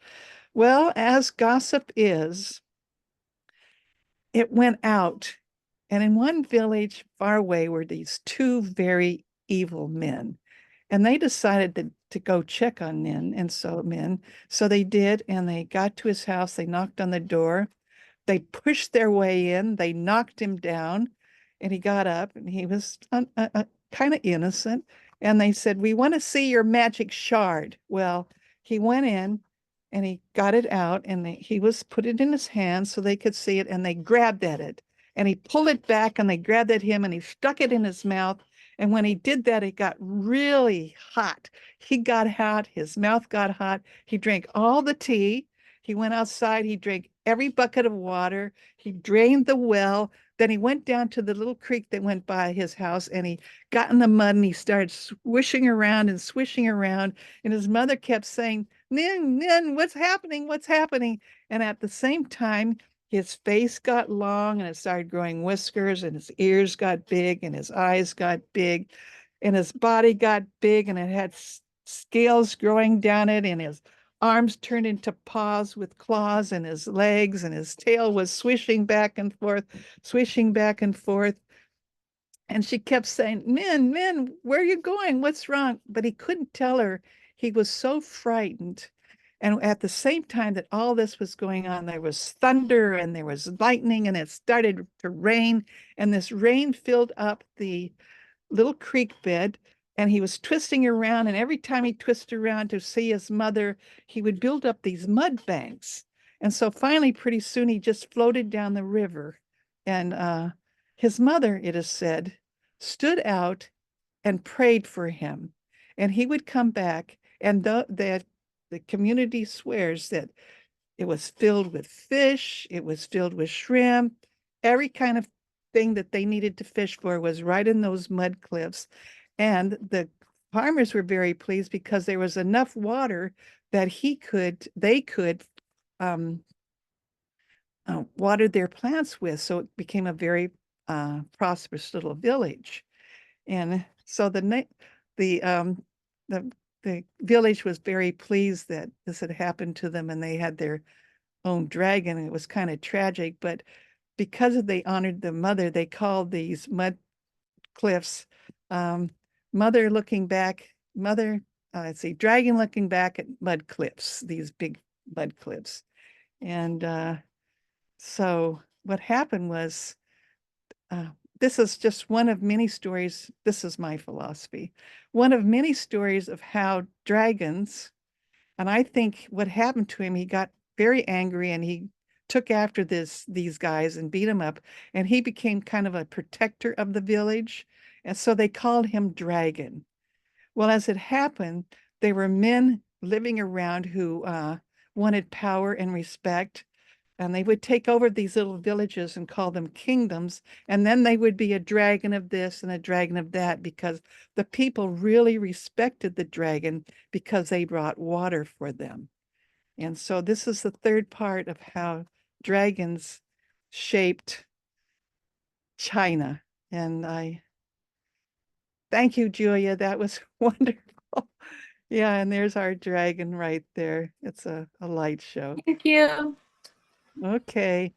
Well, as gossip is, it went out, and in one village far away were these two very evil men, and they decided to go check on men. So they did, and they got to his house. They knocked on the door. They pushed their way in, they knocked him down, and he got up, and he was kind of innocent. And they said, we want to see your magic shard. Well, he went in and he got it out, and he put it in his hand so they could see it, and they grabbed at it. And he pulled it back, and they grabbed at him, and he stuck it in his mouth. And when he did that, it got really hot. He got hot, his mouth got hot. He drank all the tea. He went outside, he drank every bucket of water, he drained the well, then he went down to the little creek that went by his house, and he got in the mud and he started swishing around and swishing around. And his mother kept saying, Nin, what's happening? What's happening? And at the same time, his face got long and it started growing whiskers, and his ears got big and his eyes got big and his body got big, and it had scales growing down it, and his arms turned into paws with claws, and his legs, and his tail was swishing back and forth, swishing back and forth. And she kept saying, Min, where are you going? What's wrong? But he couldn't tell her. He was so frightened. And at the same time that all this was going on, there was thunder and there was lightning, and it started to rain. And this rain filled up the little creek bed, and he was twisting around, and every time he twisted around to see his mother, he would build up these mud banks. And so finally, pretty soon, he just floated down the river. And His mother, it is said, stood out and prayed for him. And he would come back, and the community swears that it was filled with fish, it was filled with shrimp, every kind of thing that they needed to fish for was right in those mud cliffs. And the farmers were very pleased because there was enough water that they could water their plants with. So it became a very prosperous little village. And so the the village was very pleased that this had happened to them, and they had their own dragon. It was kind of tragic, but because they honored the mother, they called these mud cliffs mother looking back, let's see, dragon looking back at mud cliffs, these big mud cliffs. And so what happened was, this is just one of many stories. This is my philosophy. One of many stories of how dragons, and I think what happened to him, he got very angry and he took after these guys and beat them up, and he became kind of a protector of the village. And so they called him Dragon. Well, as it happened, there were men living around who wanted power and respect, and they would take over these little villages and call them kingdoms. And then they would be a dragon of this and a dragon of that, because the people really respected the dragon because they brought water for them. And so this is the third part of how dragons shaped China. And I thank you, Julia. That was wonderful. Yeah, and there's our dragon right there. It's a light show. Thank you. Okay.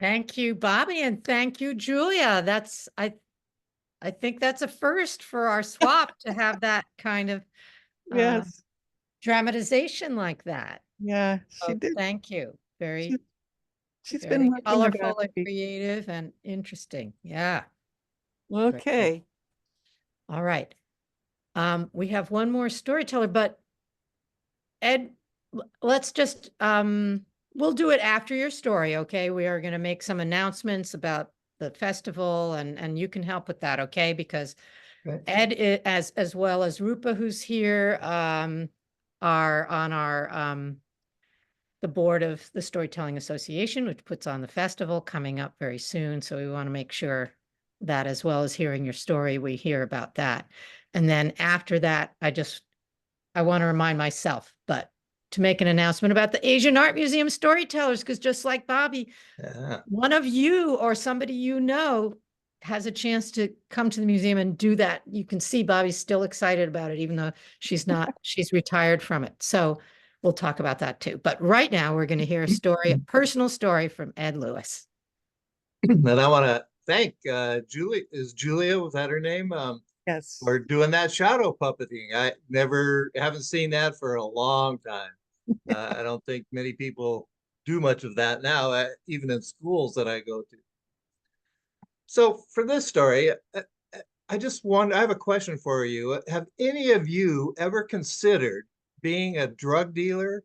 Thank you, Bobby, and thank you, Julia. I think that's a first for our swap to have that kind of Yes. dramatization like that. Yeah, she So did. thank you. Very, She's very been working colorful about and the- creative and interesting. Yeah. Very cool. Okay. All right. We have one more storyteller, but Ed, let's just we'll do it after your story, okay? We are going to make some announcements about the festival, and you can help with that, okay? Because Ed, as well as Rupa, who's here, are on our the board of the Storytelling Association, which puts on the festival coming up very soon. So we want to make sure that, as well as hearing your story, we hear about that. And then after that, I want to remind myself, but to make an announcement about the Asian Art Museum storytellers, because just like Bobby, one of you or somebody you know has a chance to come to the museum and do that. You can see Bobby's still excited about it, even though she's not, she's retired from it. So we'll talk about that too. But right now we're going to hear a story, a personal story from Ed Lewis. And I want to thank Julie. Is Julia, was that her name? Yes. For doing that shadow puppeting. I haven't seen that for a long time. I don't think many people do much of that now, even in schools that I go to. So for this story, I have a question for you. Have any of you ever considered being a drug dealer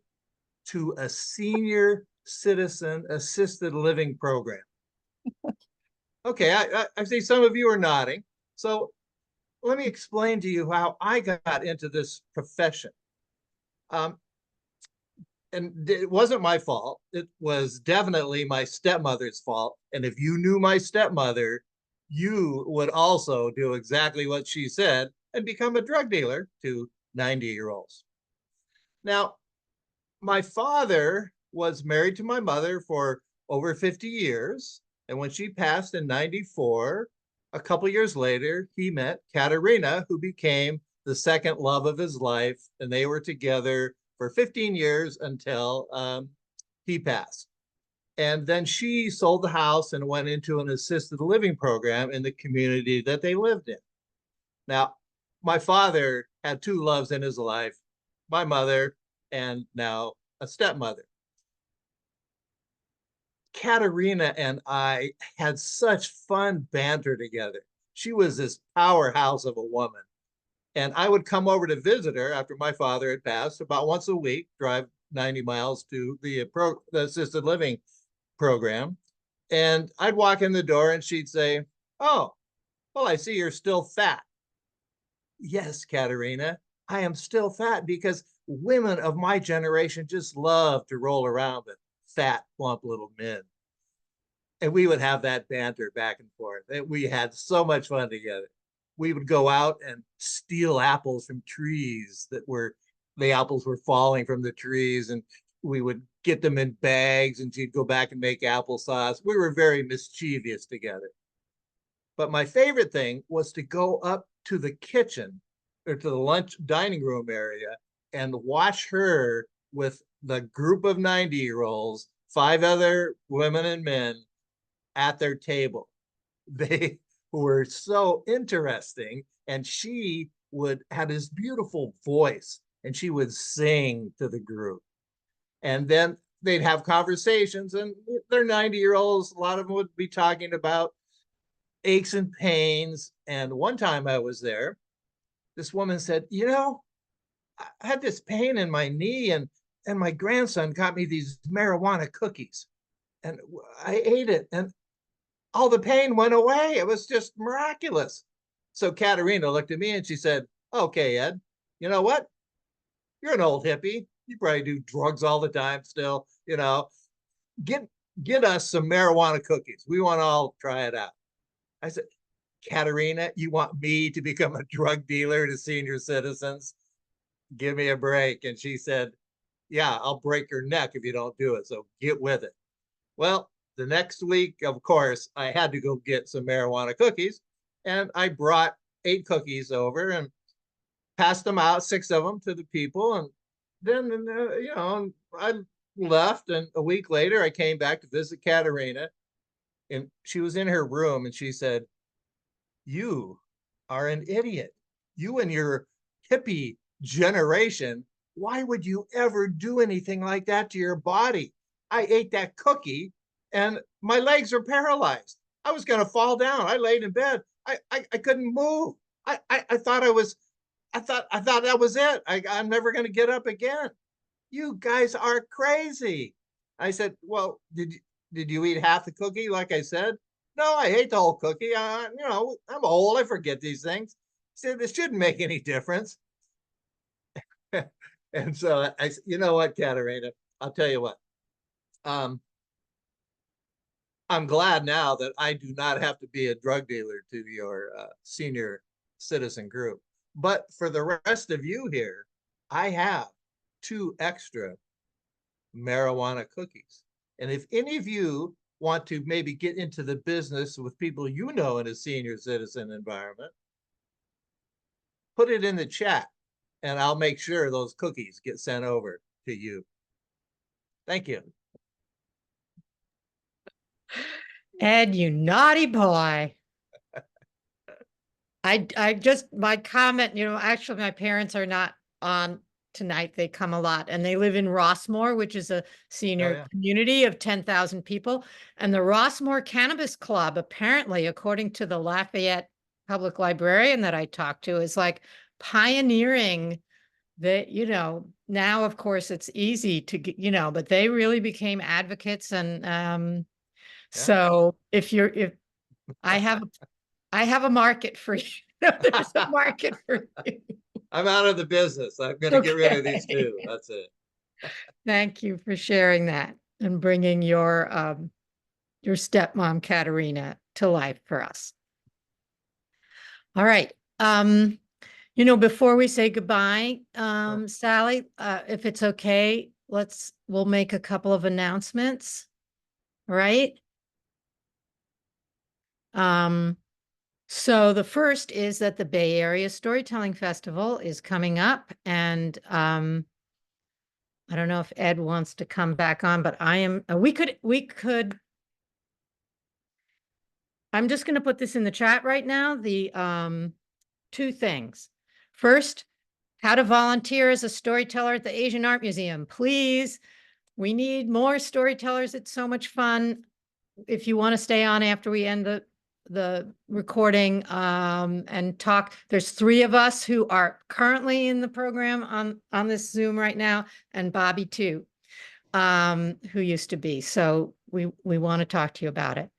to a senior citizen assisted living program? Okay, I see some of you are nodding. So let me explain to you how I got into this profession. And it wasn't my fault. It was definitely my stepmother's fault. And if you knew my stepmother, you would also do exactly what she said and become a drug dealer to 90-year-olds. Now, my father was married to my mother for over 50 years. And when she passed in 94, a couple years later, he met Katerina, who became the second love of his life. And they were together for 15 years until he passed. And then she sold the house and went into an assisted living program in the community that they lived in. Now, my father had two loves in his life, my mother and now a stepmother. Katerina and I had such fun banter together. She was this powerhouse of a woman. And I would come over to visit her after my father had passed about once a week, drive 90 miles to the assisted living program. And I'd walk in the door and she'd say, "Oh, well, I see you're still fat." Yes, Katerina, I am still fat because women of my generation just love to roll around with fat, plump little men. And we would have that banter back and forth. And we had so much fun together. We would go out and steal apples from trees the apples were falling from the trees, and we would get them in bags, and she'd go back and make applesauce. We were very mischievous together. But my favorite thing was to go up to the kitchen or to the lunch dining room area and watch her with the group of 90-year-olds, 5 other women and men at their table. They were so interesting, and she would have this beautiful voice, and she would sing to the group. And then they'd have conversations, and they're 90-year-olds. A lot of them would be talking about aches and pains. And one time I was there, this woman said, I had this pain in my knee, and my grandson got me these marijuana cookies, and I ate it, and all the pain went away. It was just miraculous. So Katerina looked at me and she said, "Okay, Ed, you know what? You're an old hippie. You probably do drugs all the time still. Get us some marijuana cookies. We want to all try it out." I said, "Katerina, you want me to become a drug dealer to senior citizens? Give me a break." And she said, "Yeah, I'll break your neck if you don't do it. So get with it." Well, the next week, of course, I had to go get some marijuana cookies, and I brought 8 cookies over and passed them out, 6 of them, to the people. And then, I left, and a week later, I came back to visit Katerina, and she was in her room, and she said, "You are an idiot. You and your hippie generation, why would you ever do anything like that to your body? I ate that cookie and my legs are paralyzed. I was going to fall down. I laid in bed. I couldn't move. I thought I thought that was it. I'm never going to get up again. You guys are crazy." I said, "Well, did you eat half the cookie like I said?" "No, I ate the whole cookie. I'm old. I forget these things." He said, "This shouldn't make any difference." And so I said, "You know what, Katerina? I'll tell you what. I'm glad now that I do not have to be a drug dealer to your senior citizen group. But for the rest of you here, I have 2 extra marijuana cookies. And if any of you want to maybe get into the business with people in a senior citizen environment, put it in the chat, and I'll make sure those cookies get sent over to you." Thank you. Ed, you naughty boy. My comment, actually my parents are not on tonight. They come a lot, and they live in Rossmore, which is a senior yeah. community of 10,000 people. And the Rossmore Cannabis Club, apparently, according to the Lafayette Public Librarian that I talked to, is like pioneering the, now of course it's easy to get, but they really became advocates. And so if I have a market for you. There's a market for you. I'm out of the business. I'm going to get rid of these Okay. 2. That's it. Thank you for sharing that and bringing your stepmom, Katerina, to life for us. All right. Before we say goodbye, Sally, if it's okay, we'll make a couple of announcements. All right. So the first is that the Bay Area Storytelling Festival is coming up, and I don't know if Ed wants to come back on, but we could. I'm just going to put this in the chat right now. The 2 things. First, how to volunteer as a storyteller at the Asian Art Museum. Please, we need more storytellers. It's so much fun. If you want to stay on after we end the recording and talk, there's 3 of us who are currently in the program on this Zoom right now, and Bobby too. who used to be. So we want to talk to you about it.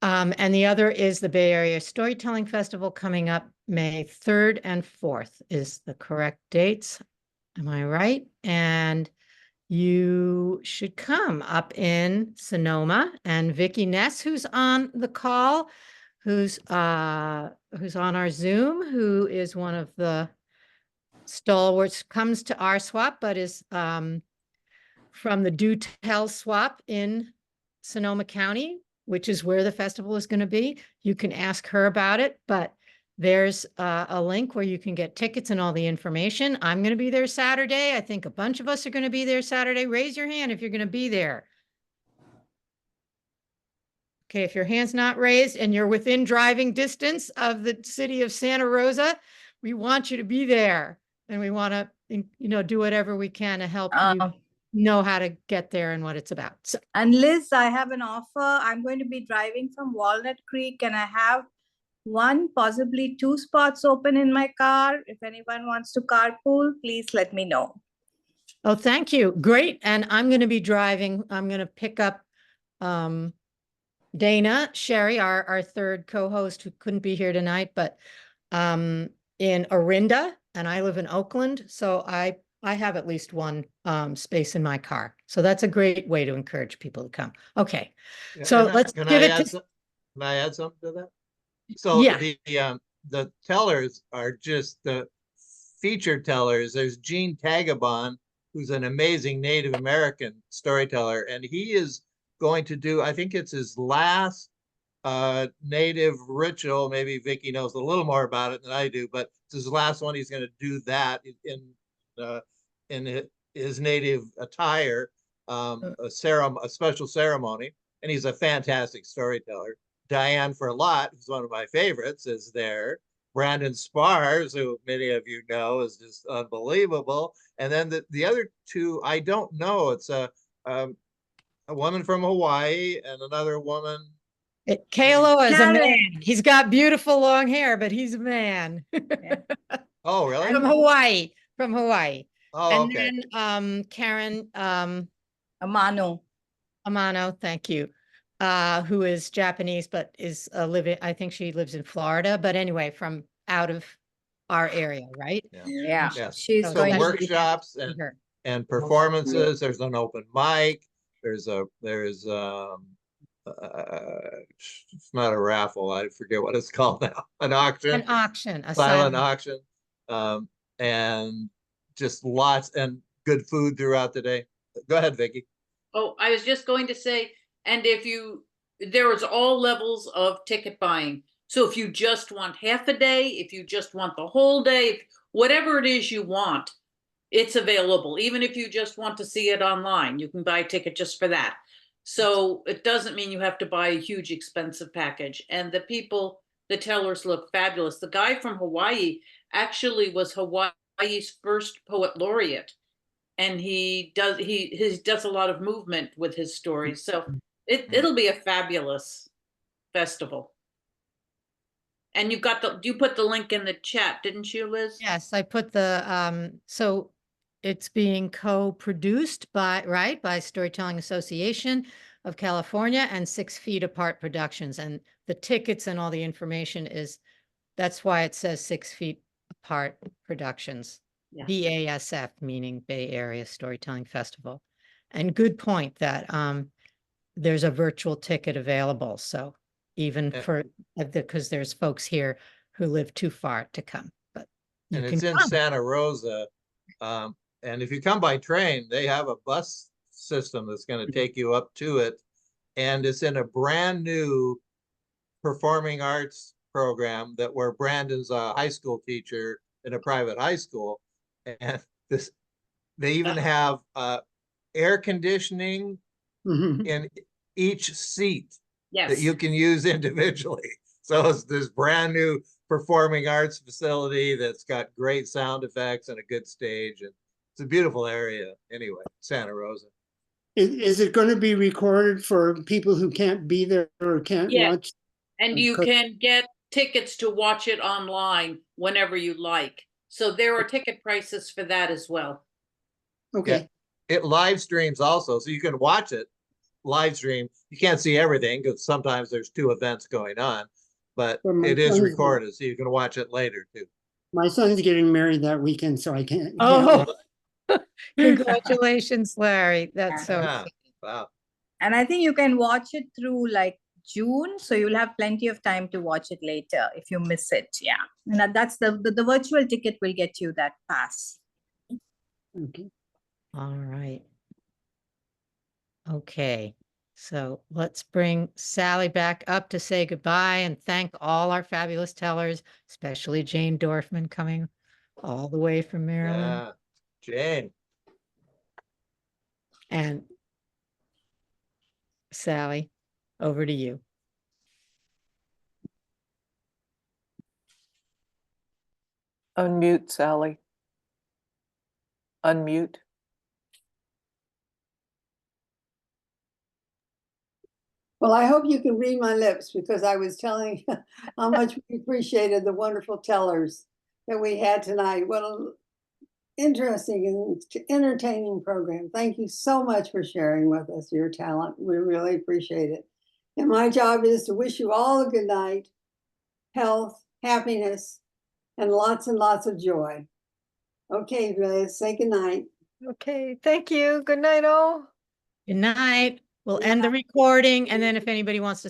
And the other is the Bay Area Storytelling Festival coming up May 3rd and 4th is the correct dates. Am I right? And you should come up in Sonoma, and Vicki Ness, who's on the call, who's on our Zoom, who is one of the stalwarts, comes to our swap, but is from the Do Tell swap in Sonoma County, which is where the festival is going to be. You can ask her about it, but there's a link where you can get tickets and all the information. I'm going to be there Saturday. I think a bunch of us are going to be there Saturday. Raise your hand if you're going to be there. Okay, if your hand's not raised and you're within driving distance of the city of Santa Rosa, we want you to be there. And we want to, do whatever we can to help you know how to get there and what it's about. So, And Liz, I have an offer. I'm going to be driving from Walnut Creek and I have one, possibly 2 spots open in my car. If anyone wants to carpool, please let me know. oh, thank you. Great. And I'm going to be driving. I'm going to pick up Dana Sherry, our third co-host who couldn't be here tonight, but in Orinda, and I live in Oakland. So I have at least one space in my car. So that's a great way to encourage people to come. Okay. Yeah, So and let's can give I it add to, some- Can I add something to that? So yeah. the tellers are just the featured tellers. There's Gene Tagabon, who's an amazing Native American storyteller, and he is going to do, I think it's his last native ritual. Maybe Vicki knows a little more about it than I do, but it's his last one. He's going to do that in his native attire, a special ceremony, and he's a fantastic storyteller. Diane Ferlot, who's one of my favorites, is there. Brandon Spars, who many of you know, is just unbelievable. And then the other two, I don't know. It's a woman from Hawaii and another woman. Kealoha is a Karen. man. He's got beautiful long hair, but he's a man. Oh, really? From Hawaii. From Hawaii. Oh, And okay. then Karen Amano. Amano, thank you. Who is Japanese, but is living, I think she lives in Florida, but anyway, from out of our area, right? Yeah, Yes. she's So going to be workshops Her. and performances. There's an open mic. There's it's not a raffle. I forget what it's called now. An auction. An auction, a silent auction. And just lots and good food throughout the day. Go ahead, Vicki. Oh, I was just going to say, and there is all levels of ticket buying. So if you just want half a day, if you just want the whole day, whatever it is you want, it's available. Even if you just want to see it online, you can buy a ticket just for that. So it doesn't mean you have to buy a huge expensive package. And the tellers look fabulous. The guy from Hawaii actually was Hawaii's first poet laureate. And he does a lot of movement with his stories. So it'll be a fabulous festival. And you put the link in the chat, didn't you, Liz? Yes, I put the, so it's being co-produced by Storytelling Association of California and 6 Feet Apart Productions. And the tickets and all the information that's why it says 6 Feet Apart Productions. Yeah. BASF, meaning Bay Area Storytelling Festival. And good point that there's a virtual ticket available. So even because there's folks here who live too far to come, but and it's in Santa Rosa. And if you come by train, they have a bus system that's going to take you up to it. And it's in a brand new performing arts program where Brandon's a high school teacher in a private high school. And they even have air conditioning in each seat that you can use individually. So it's this brand new performing arts facility that's got great sound effects and a good stage. And it's a beautiful area anyway, Santa Rosa. Is it going to be recorded for people who can't be there or can't watch? And you can get tickets to watch it online whenever you like. So there are ticket prices for that as well. Okay. It live streams also, so you can watch it live stream. You can't see everything because sometimes there's two events going on, but Well, my it is son's- recorded, so you can watch it later too. My son's getting married that weekend, so I can't. Oh, congratulations, Larry. That's so Yeah, exciting. wow. And I think you can watch it through like June, so you'll have plenty of time to watch it later if you miss it. Yeah, and that's the virtual ticket will get you that pass. Okay. All right. Okay, so let's bring Sally back up to say goodbye and thank all our fabulous tellers, especially Jane Dorfman coming all the way from Maryland. Yeah, Jane. And Sally, over to you. Unmute, Sally. Unmute. Well, I hope you can read my lips because I was telling how much we appreciated the wonderful tellers that we had tonight. What an interesting and entertaining program. Thank you so much for sharing with us your talent. We really appreciate it. And my job is to wish you all a good night, health, happiness, and lots of joy. Okay, Liz, say good night. Okay, thank you. Good night, all. Good night. We'll end the recording, and then if anybody wants to